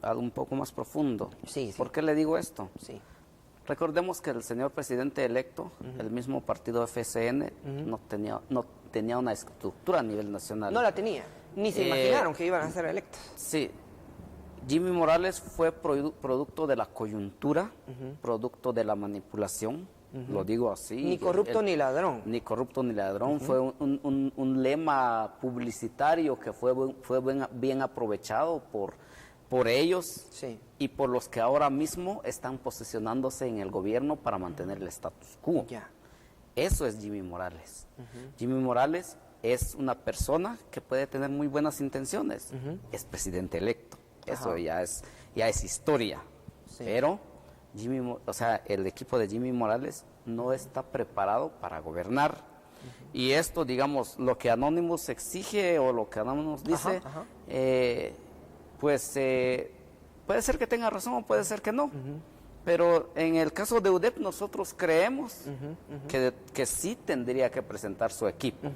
algo un poco más profundo. Sí. ¿Por qué le digo esto? Sí. Recordemos que el señor presidente electo, el mismo partido FCN, no tenía una estructura a nivel nacional. No la tenía, ni se imaginaron que iban a ser electos. Sí. Jimmy Morales fue producto de la coyuntura, producto de la manipulación, lo digo así. Ni corrupto ni ladrón. Ni corrupto ni ladrón, fue un lema publicitario que fue bien aprovechado por ellos, sí, y por los que ahora mismo están posicionándose en el gobierno para mantener el status quo. Ya. Eso es Jimmy Morales. Jimmy Morales es una persona que puede tener muy buenas intenciones, es presidente electo. Eso ya es historia. Sí. Pero el equipo de Jimmy Morales no está preparado para gobernar. Y esto, digamos, lo que Anonymous exige o lo que Anonymous dice, pues puede ser que tenga razón o puede ser que no. Pero en el caso de UDEP nosotros creemos que sí tendría que presentar su equipo.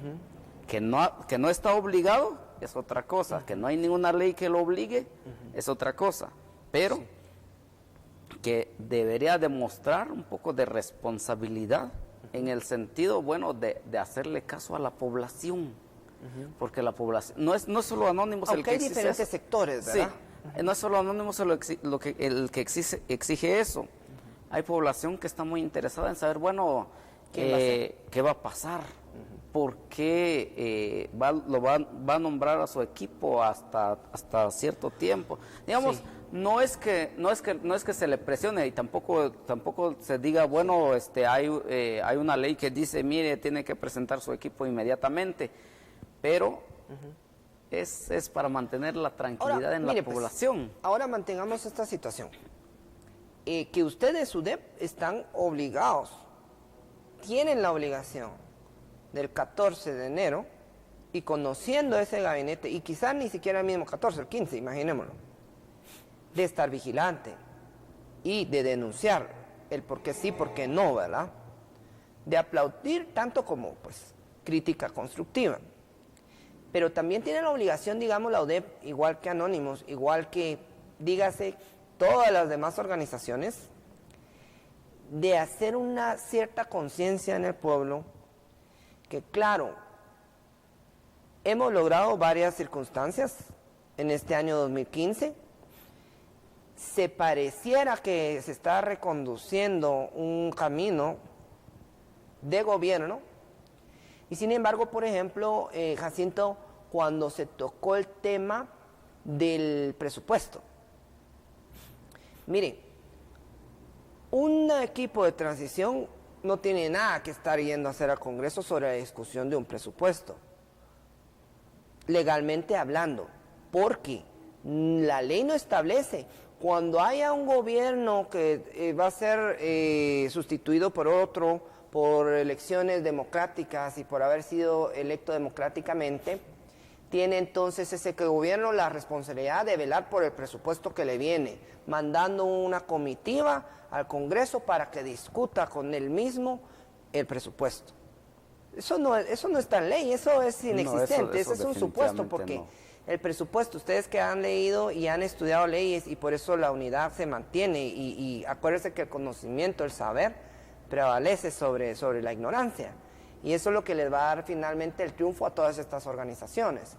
Que no está obligado es otra cosa, que no hay ninguna ley que lo obligue es otra cosa, pero que debería demostrar un poco de responsabilidad en el sentido, bueno, de hacerle caso a la población, porque la población, no es solo Anónimos el que exige eso. Hay diferentes sectores, ¿verdad? Sí, no es solo Anónimos el que exige eso, hay población que está muy interesada en saber, bueno, ¿qué va a pasar? ¿Por qué va a nombrar a su equipo hasta cierto tiempo? Digamos, no es que se le presione y tampoco se diga, bueno, hay una ley que dice, mire, tiene que presentar su equipo inmediatamente, pero es para mantener la tranquilidad en la población. Ahora mantengamos esta situación. que ustedes, UDEP, están obligados, tienen la obligación del 14 de enero, y conociendo ese gabinete, y quizás ni siquiera el mismo 14, el 15, imaginémoslo, de estar vigilante y de denunciar el por qué sí, por qué no, ¿verdad? De aplaudir tanto como, pues, crítica constructiva. Pero también tiene la obligación, digamos, la UDEP, igual que Anónimos, igual que, dígase, todas las demás organizaciones, de hacer una cierta conciencia en el pueblo, que claro, hemos logrado varias circunstancias en este año 2015, se pareciera que se está reconduciendo un camino de gobierno, y sin embargo, por ejemplo, Jacinto, cuando se tocó el tema del presupuesto, miren, un equipo de transición no tiene nada que estar yendo a hacer al Congreso sobre la discusión de un presupuesto, legalmente hablando, porque la ley no establece. Cuando haya un gobierno que va a ser sustituido por otro, por elecciones democráticas y por haber sido electo democráticamente, tiene entonces ese gobierno la responsabilidad de velar por el presupuesto que le viene, mandando una comitiva al Congreso para que discuta con él mismo el presupuesto. Eso no está en ley, eso es inexistente, eso es un supuesto, porque el presupuesto, ustedes que han leído y han estudiado leyes, y por eso la unidad se mantiene, y acuérdense que el conocimiento, el saber, prevalece sobre la ignorancia, y eso es lo que les va a dar finalmente el triunfo a todas estas organizaciones.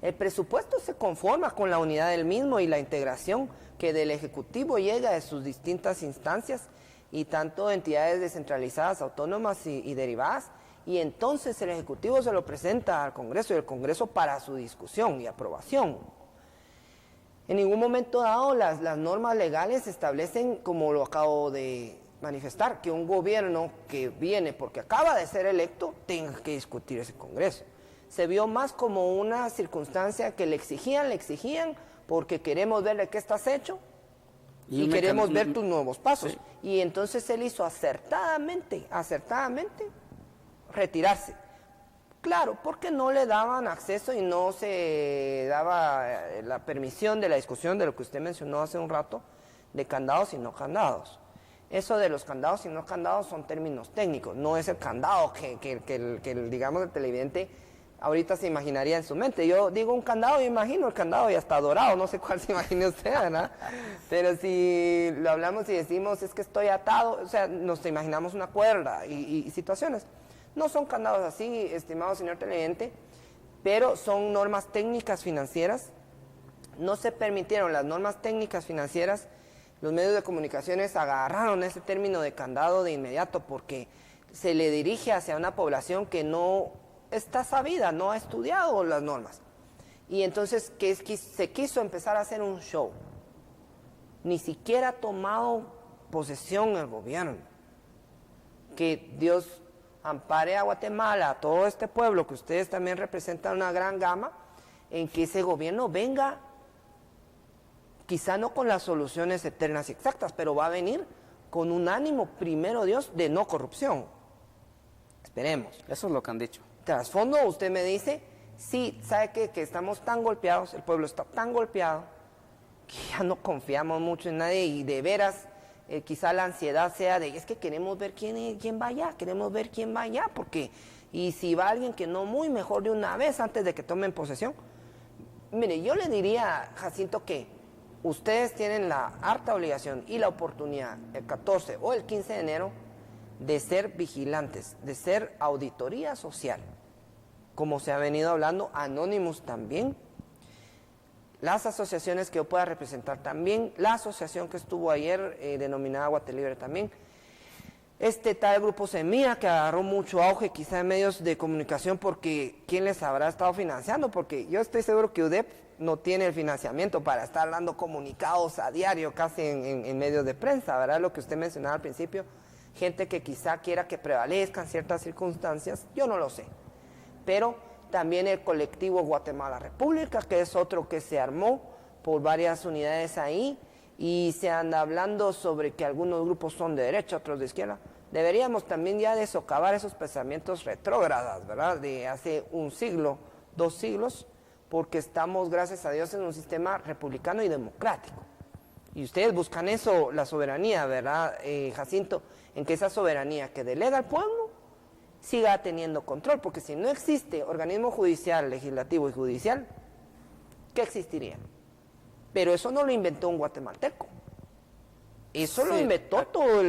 El presupuesto se conforma con la unidad del mismo y la integración que del Ejecutivo llega de sus distintas instancias, y tanto entidades descentralizadas, autónomas y derivadas, y entonces el Ejecutivo se lo presenta al Congreso, y el Congreso para su discusión y aprobación. En ningún momento dado las normas legales establecen, como lo acabo de manifestar, que un gobierno que viene porque acaba de ser electo tenga que discutir ese Congreso. Se vio más como una circunstancia que le exigían porque queremos ver de qué estás hecho y queremos ver tus nuevos pasos. Sí. Y entonces él hizo acertadamente retirarse. Claro, porque no le daban acceso y no se daba la permisión de la discusión de lo que usted mencionó hace un rato, de candados y no candados. Eso de los candados y no candados son términos técnicos, no es el candado que digamos, el televidente ahorita se imaginaría en su mente. Yo digo un candado, yo imagino el candado y hasta dorado, no sé cuál se imagine usted, ¿verdad? Pero si lo hablamos y decimos es que estoy atado, o sea, nos imaginamos una cuerda y situaciones. No son candados así, estimado señor televidente, pero son normas técnicas financieras. No se permitieron las normas técnicas financieras. Los medios de comunicaciones agarraron ese término de candado de inmediato porque se le dirige hacia una población que no está sabida, no ha estudiado las normas. Y entonces se quiso empezar a hacer un show. Ni siquiera ha tomado posesión el gobierno. Que Dios ampare a Guatemala, a todo este pueblo, que ustedes también representan una gran gama, en que ese gobierno venga, quizá no con las soluciones eternas y exactas, pero va a venir con un ánimo, primero Dios, de no corrupción. Esperemos. Eso es lo que han dicho. Trasfondo, usted me dice, sí, ¿sabe qué? Que estamos tan golpeados, el pueblo está tan golpeado, que ya no confiamos mucho en nadie, y de veras, quizá la ansiedad sea de, es que queremos ver quién va allá, queremos ver quién va allá, porque, y si va alguien que no muy, mejor de una vez antes de que tomen posesión. Mire, yo le diría, Jacinto, que ustedes tienen la harta obligación y la oportunidad el 14 o el 15 de enero de ser vigilantes, de ser auditoría social, como se ha venido hablando, Anónimos también, las asociaciones que yo pueda representar también, la asociación que estuvo ayer denominada Guatelibre también, tal grupo Semilla que agarró mucho auge quizá en medios de comunicación porque ¿quién les habrá estado financiando? Porque yo estoy seguro que UDEP no tiene el financiamiento para estar dando comunicados a diario casi en medios de prensa, ¿verdad? Lo que usted mencionaba al principio, gente que quizá quiera que prevalezcan ciertas circunstancias, yo no lo sé. Pero también el colectivo Guatemala República, que es otro que se armó por varias unidades ahí, y se anda hablando sobre que algunos grupos son de derecha, otros de izquierda. Deberíamos también ya de socavar esos pensamientos retrógradas, ¿verdad? De hace un siglo, 2 siglos, porque estamos, gracias a Dios, en un sistema republicano y democrático. Y ustedes buscan eso, la soberanía, ¿verdad, Jacinto? En que esa soberanía que delega al pueblo siga teniendo control, porque si no existe organismo judicial, legislativo y judicial, ¿qué existiría? Pero eso no lo inventó un guatemalteco. Eso lo inventó todo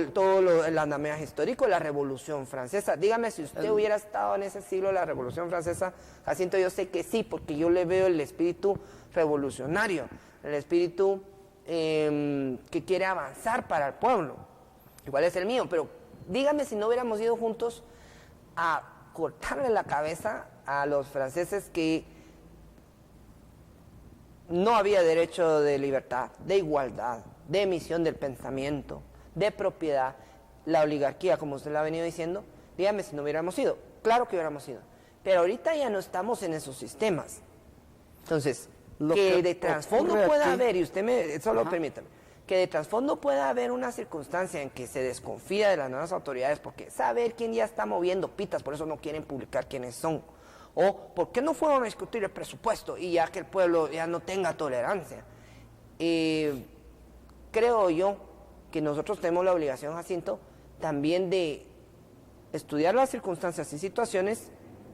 el andamiaje histórico de la Revolución Francesa. Dígame si usted hubiera estado en ese siglo de la Revolución Francesa, Jacinto, yo sé que sí, porque yo le veo el espíritu revolucionario, el espíritu que quiere avanzar para el pueblo. Igual es el mío, pero dígame si no hubiéramos ido juntos a cortarle la cabeza a los franceses que no había derecho de libertad, de igualdad, de emisión del pensamiento, de propiedad, la oligarquía, como usted lo ha venido diciendo. Dígame si no hubiéramos ido. Claro que hubiéramos ido. Pero ahorita ya no estamos en esos sistemas. Entonces, que de trasfondo pueda haber, y usted me, solo permítame, que de trasfondo pueda haber una circunstancia en que se desconfía de las nuevas autoridades, porque saber quién ya está moviendo pitas, por eso no quieren publicar quiénes son. O, ¿por qué no fueron a discutir el presupuesto? Y ya que el pueblo ya no tenga tolerancia. Creo yo que nosotros tenemos la obligación, Jacinto, también de estudiar las circunstancias y situaciones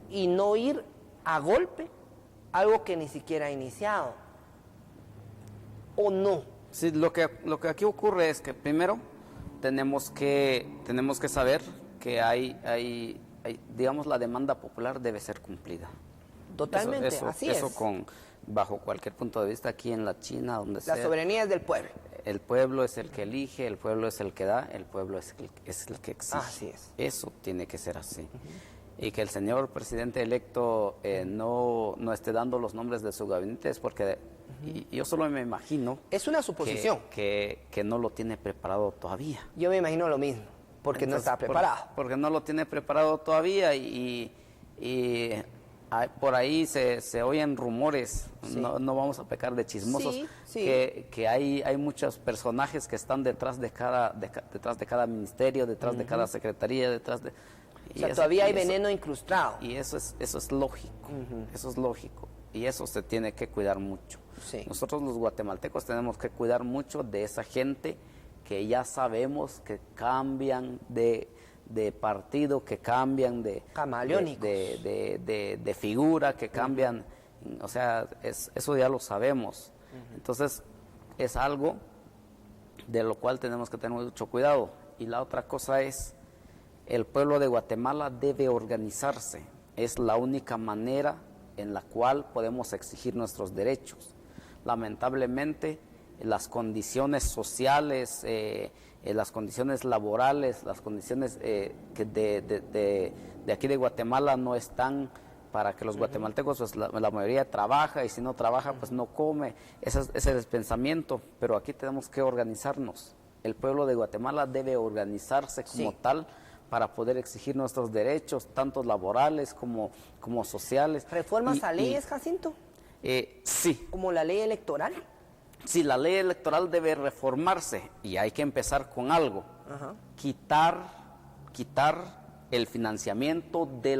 y no ir a golpe algo que ni siquiera ha iniciado. ¿O no? Sí, lo que aquí ocurre es que primero tenemos que saber que hay, digamos, la demanda popular debe ser cumplida. Totalmente, así es. Eso bajo cualquier punto de vista, aquí en la China, donde sea. La soberanía es del pueblo. El pueblo es el que elige, el pueblo es el que da, el pueblo es el que exige. Así es. Eso tiene que ser así. Y que el señor presidente electo no esté dando los nombres de su gabinete es porque y yo solo me imagino... Es una suposición. Que no lo tiene preparado todavía. Yo me imagino lo mismo, porque no está preparado. Porque no lo tiene preparado todavía y por ahí se oyen rumores, sí. No vamos a pecar de chismosos, sí. Que hay muchos personajes que están detrás de cada ministerio, detrás de cada secretaría, detrás de... O sea, todavía hay veneno incrustado. Y eso es lógico, eso es lógico. Y eso se tiene que cuidar mucho. Sí. Nosotros los guatemaltecos tenemos que cuidar mucho de esa gente que ya sabemos que cambian de partido, que cambian de figura, que cambian, o sea, eso ya lo sabemos. Entonces, es algo de lo cual tenemos que tener mucho cuidado. Y la otra cosa es, el pueblo de Guatemala debe organizarse. Es la única manera en la cual podemos exigir nuestros derechos. Lamentablemente, las condiciones sociales, las condiciones laborales, las condiciones de aquí de Guatemala no están para que los guatemaltecos, pues la mayoría trabaja y si no trabaja, pues no come. Ese es el pensamiento, pero aquí tenemos que organizarnos. El pueblo de Guatemala debe organizarse como tal para poder exigir nuestros derechos, tanto laborales como sociales. ¿Reformas a leyes, Jacinto? Sí. ¿Como la ley electoral? Sí, la ley electoral debe reformarse y hay que empezar con algo. Quitar el financiamiento de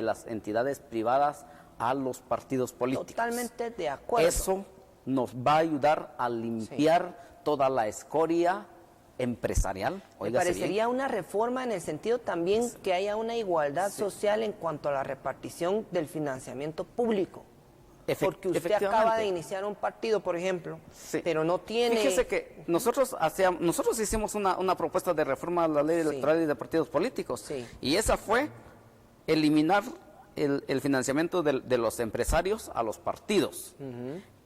las entidades privadas a los partidos políticos. Totalmente de acuerdo. Eso nos va a ayudar a limpiar toda la escoria empresarial. Me parecería una reforma en el sentido también que haya una igualdad social en cuanto a la repartición del financiamiento público. Porque usted acaba de iniciar un partido, por ejemplo, pero no tiene... Fíjese que nosotros hicimos una propuesta de reforma a la ley electoral y de partidos políticos, y esa fue eliminar el financiamiento de los empresarios a los partidos,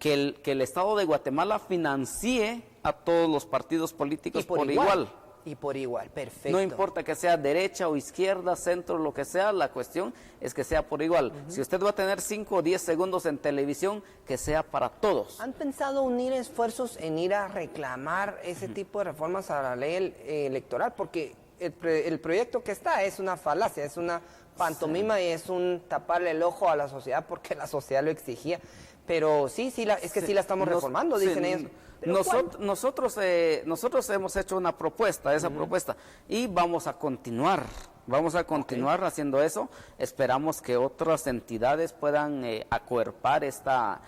que el Estado de Guatemala financie a todos los partidos políticos por igual. Y por igual, perfecto. No importa que sea derecha o izquierda, centro, lo que sea, la cuestión es que sea por igual. Si usted va a tener 5 o 10 segundos en televisión, que sea para todos. ¿Han pensado unir esfuerzos en ir a reclamar ese tipo de reformas a la ley electoral? Porque el proyecto que está es una falacia, es una pantomima y es un taparle el ojo a la sociedad porque la sociedad lo exigía. Pero sí, es que sí la estamos reformando, dicen ellos. Nosotros hemos hecho una propuesta, esa propuesta, y vamos a continuar haciendo eso. Esperamos que otras entidades puedan acuerpar esta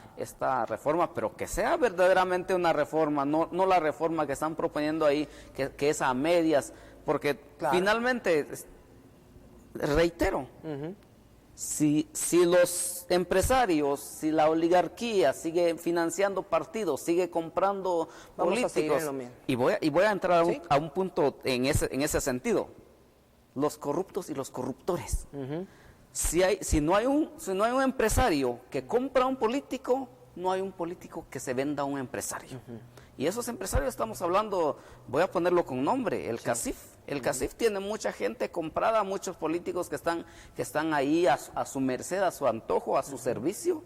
reforma, pero que sea verdaderamente una reforma, no la reforma que están proponiendo ahí, que es a medias, porque finalmente, reitero, si los empresarios, si la oligarquía sigue financiando partidos, sigue comprando políticos, y voy a entrar a un punto en ese sentido, los corruptos y los corruptores. Si no hay un empresario que compra a un político, no hay un político que se venda a un empresario. Y esos empresarios estamos hablando, voy a ponerlo con nombre, el CACIF. El CACIF tiene mucha gente comprada, muchos políticos que están ahí a su merced, a su antojo, a su servicio,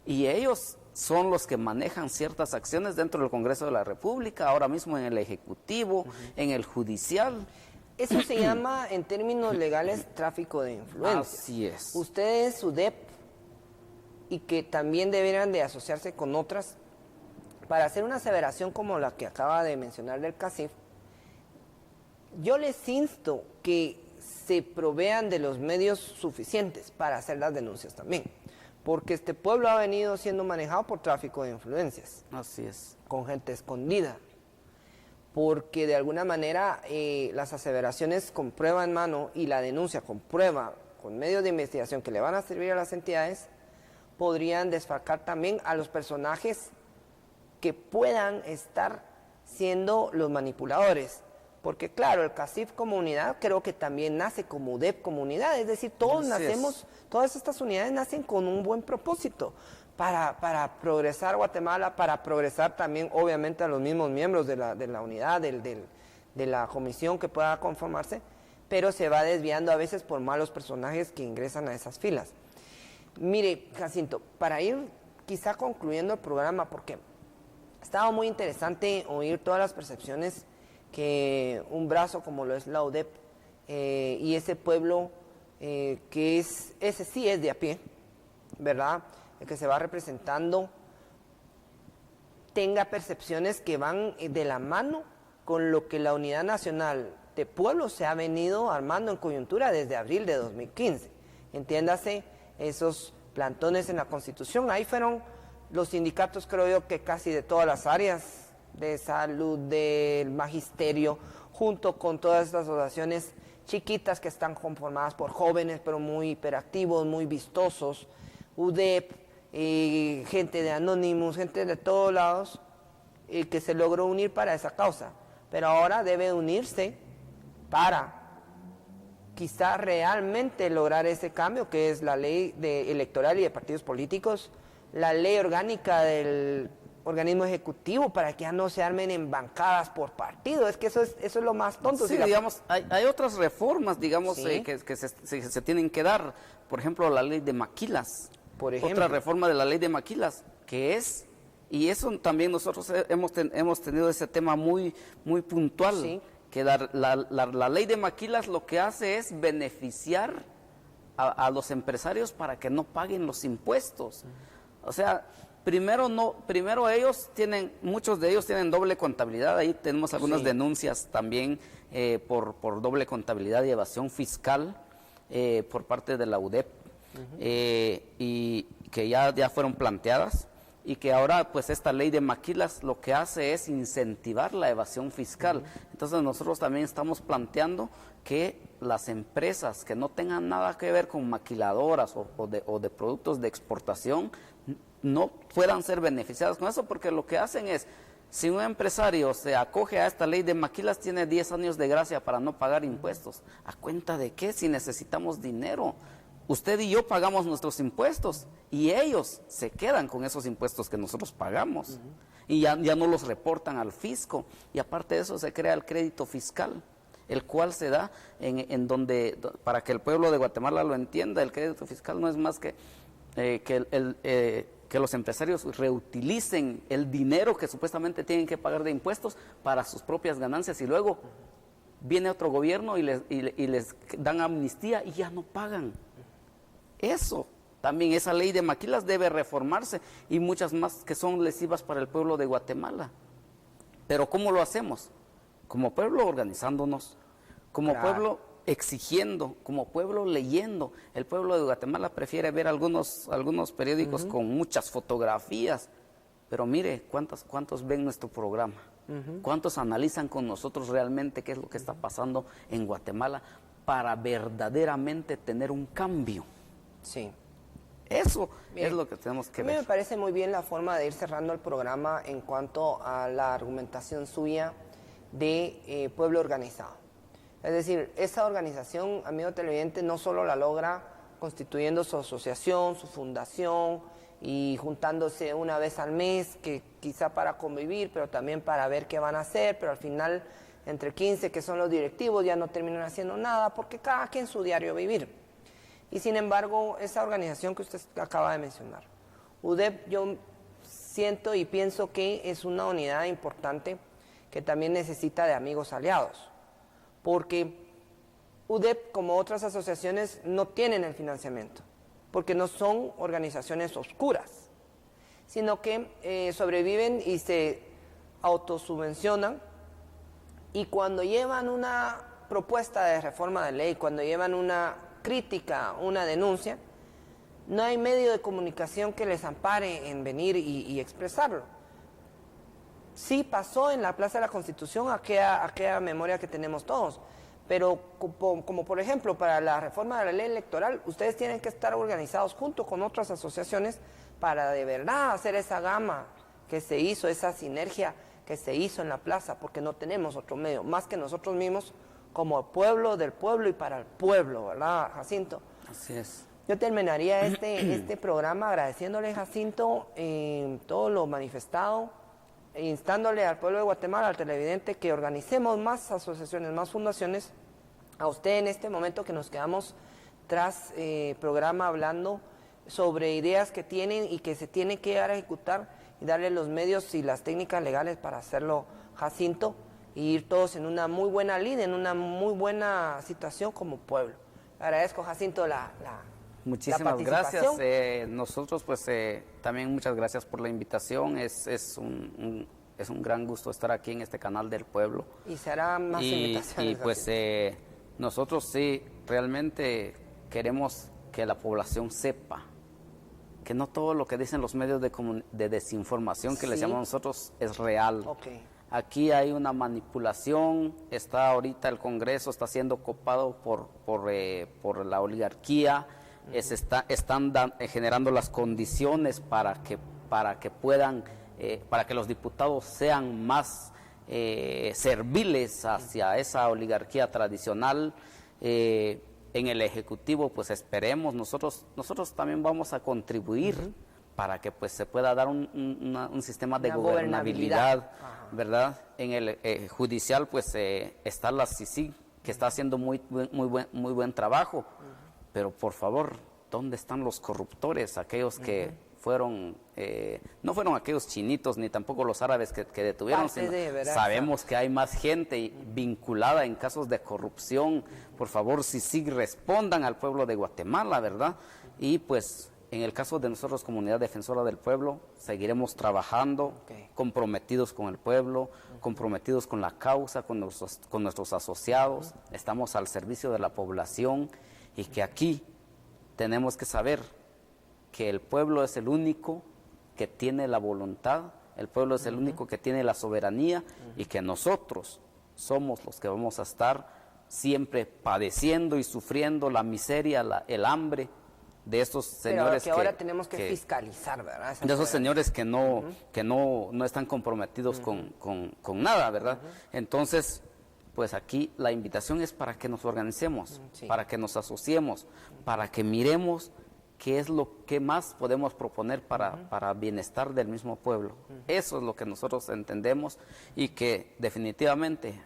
y ellos son los que manejan ciertas acciones dentro del Congreso de la República, ahora mismo en el Ejecutivo, en el Judicial. Eso se llama, en términos legales, tráfico de influencia. Así es. Ustedes, UDEP, y que también deberían de asociarse con otras, para hacer una aseveración como la que acaba de mencionar del CACIF, yo les insto que se provean de los medios suficientes para hacer las denuncias también, porque este pueblo ha venido siendo manejado por tráfico de influencias. Así es. Con gente escondida, porque de alguna manera las aseveraciones con prueba en mano y la denuncia con prueba, con medios de investigación que le van a servir a las entidades, podrían desfalcar también a los personajes que puedan estar siendo los manipuladores. Porque claro, el CACIF como unidad creo que también nace como UDEP como unidad, es decir, todas estas unidades nacen con un buen propósito para progresar Guatemala, para progresar también obviamente a los mismos miembros de la unidad, de la comisión que pueda conformarse, pero se va desviando a veces por malos personajes que ingresan a esas filas. Mire, Jacinto, para ir quizá concluyendo el programa, porque estaba muy interesante oír todas las percepciones que un brazo como lo es la UDEP y ese pueblo ese sí es de a pie, ¿verdad?, el que se va representando, tenga percepciones que van de la mano con lo que la Unidad Nacional de Pueblos se ha venido armando en coyuntura desde abril de 2015. Entiéndase, esos plantones en la Constitución, ahí fueron los sindicatos, creo yo, que casi de todas las áreas de salud, del magisterio, junto con todas estas asociaciones chiquitas que están conformadas por jóvenes, pero muy hiperactivos, muy vistosos, UDEP, gente de Anonymous, gente de todos lados, que se logró unir para esa causa. Pero ahora debe unirse para quizá realmente lograr ese cambio, que es la ley electoral y de partidos políticos, la ley orgánica del organismo ejecutivo, para que ya no se armen en bancadas por partido. Es que eso es lo más tonto. Sí, digamos, hay otras reformas, digamos, ¿sí? que se tienen que dar. Por ejemplo, la ley de maquilas. Por ejemplo. Otra reforma de la ley de maquilas, que es, y eso también nosotros hemos tenido ese tema muy puntual, sí, que la ley de maquilas lo que hace es beneficiar a los empresarios para que no paguen los impuestos. O sea, primero muchos de ellos tienen doble contabilidad. Ahí tenemos algunas sí, denuncias también por doble contabilidad y evasión fiscal por parte de la UDEP, y que ya fueron planteadas, y que ahora pues esta ley de maquilas lo que hace es incentivar la evasión fiscal. Entonces nosotros también estamos planteando que las empresas que no tengan nada que ver con maquiladoras o de productos de exportación no puedan ser beneficiadas con eso, porque lo que hacen es, si un empresario se acoge a esta ley de maquilas, tiene 10 años de gracia para no pagar impuestos. ¿A cuenta de qué? Si necesitamos dinero. Usted y yo pagamos nuestros impuestos y ellos se quedan con esos impuestos que nosotros pagamos y ya no los reportan al fisco. Y aparte de eso se crea el crédito fiscal, el cual se da en donde, para que el pueblo de Guatemala lo entienda, el crédito fiscal no es más que los empresarios reutilicen el dinero que supuestamente tienen que pagar de impuestos para sus propias ganancias y luego viene otro gobierno y les dan amnistía y ya no pagan. Eso, también esa ley de maquilas debe reformarse y muchas más que son lesivas para el pueblo de Guatemala. Pero ¿cómo lo hacemos? Como pueblo organizándonos, como pueblo exigiendo, como pueblo leyendo. El pueblo de Guatemala prefiere ver algunos periódicos con muchas fotografías, pero mire cuántos ven nuestro programa, cuántos analizan con nosotros realmente qué es lo que está pasando en Guatemala para verdaderamente tener un cambio. Sí. Eso es lo que tenemos que ver. A mí me parece muy bien la forma de ir cerrando el programa en cuanto a la argumentación suya de pueblo organizado. Es decir, esa organización, amigo televidente, no solo la logra constituyendo su asociación, su fundación y juntándose una vez al mes, que quizá para convivir, pero también para ver qué van a hacer, pero al final entre 15 que son los directivos ya no terminan haciendo nada porque cada quien su diario vivir. Y sin embargo, esa organización que usted acaba de mencionar, UDEP, yo siento y pienso que es una unidad importante que también necesita de amigos aliados, porque UDEP, como otras asociaciones, no tienen el financiamiento, porque no son organizaciones oscuras, sino que sobreviven y se autosubvencionan, y cuando llevan una propuesta de reforma de ley, cuando llevan una crítica, una denuncia, no hay medio de comunicación que les ampare en venir y expresarlo. Sí pasó en la Plaza de la Constitución aquella memoria que tenemos todos, pero como por ejemplo para la reforma de la ley electoral, ustedes tienen que estar organizados junto con otras asociaciones para de verdad hacer esa gama que se hizo, esa sinergia que se hizo en la plaza, porque no tenemos otro medio, más que nosotros mismos, como pueblo del pueblo y para el pueblo, ¿verdad, Jacinto? Así es. Yo terminaría este programa agradeciéndole, Jacinto, todo lo manifestado, e instándole al pueblo de Guatemala, al televidente, que organicemos más asociaciones, más fundaciones. A usted en este momento que nos quedamos tras programa hablando sobre ideas que tienen y que se tienen que llegar a ejecutar y darle los medios y las técnicas legales para hacerlo, Jacinto, y ir todos en una muy buena línea, en una muy buena situación como pueblo. Agradezco, Jacinto, muchísimas gracias. Nosotros, pues, también muchas gracias por la invitación. Es un gran gusto estar aquí en este canal del pueblo. Y se harán más invitaciones. Y pues nosotros sí, realmente queremos que la población sepa que no todo lo que dicen los medios de desinformación que les llamamos nosotros es real. Okay. Aquí hay una manipulación, está ahorita el Congreso, está siendo copado por la oligarquía, están generando las condiciones para que puedan, para que los diputados sean más serviles hacia esa oligarquía tradicional. En el Ejecutivo, pues esperemos, nosotros también vamos a contribuir para que pues se pueda dar un sistema de gobernabilidad, ¿verdad? En el judicial pues está la CICIG, que está haciendo muy buen trabajo, pero por favor, ¿dónde están los corruptores? Aquellos que fueron, no fueron aquellos chinitos ni tampoco los árabes que detuvieron, sabemos que hay más gente vinculada en casos de corrupción. Por favor, CICIG, respondan al pueblo de Guatemala, ¿verdad? Y pues en el caso de nosotros, Comunidad Defensora del Pueblo, seguiremos trabajando, comprometidos con el pueblo, comprometidos con la causa, con nuestros asociados. Estamos al servicio de la población y que aquí tenemos que saber que el pueblo es el único que tiene la voluntad, el pueblo es el único que tiene la soberanía y que nosotros somos los que vamos a estar siempre padeciendo y sufriendo la miseria, el hambre de estos señores. Pero que ahora tenemos que fiscalizar, ¿verdad? De esos señores que no están comprometidos con nada, ¿verdad? Entonces, pues aquí la invitación es para que nos organicemos, para que nos asociemos, para que miremos qué es lo que más podemos proponer para bienestar del mismo pueblo. Eso es lo que nosotros entendemos y que definitivamente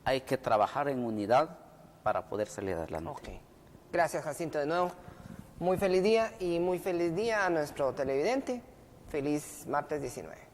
hay que trabajar en unidad para poder salir adelante. Okay. Gracias, Jacinto, de nuevo. Muy feliz día y muy feliz día a nuestro televidente. Feliz martes 19.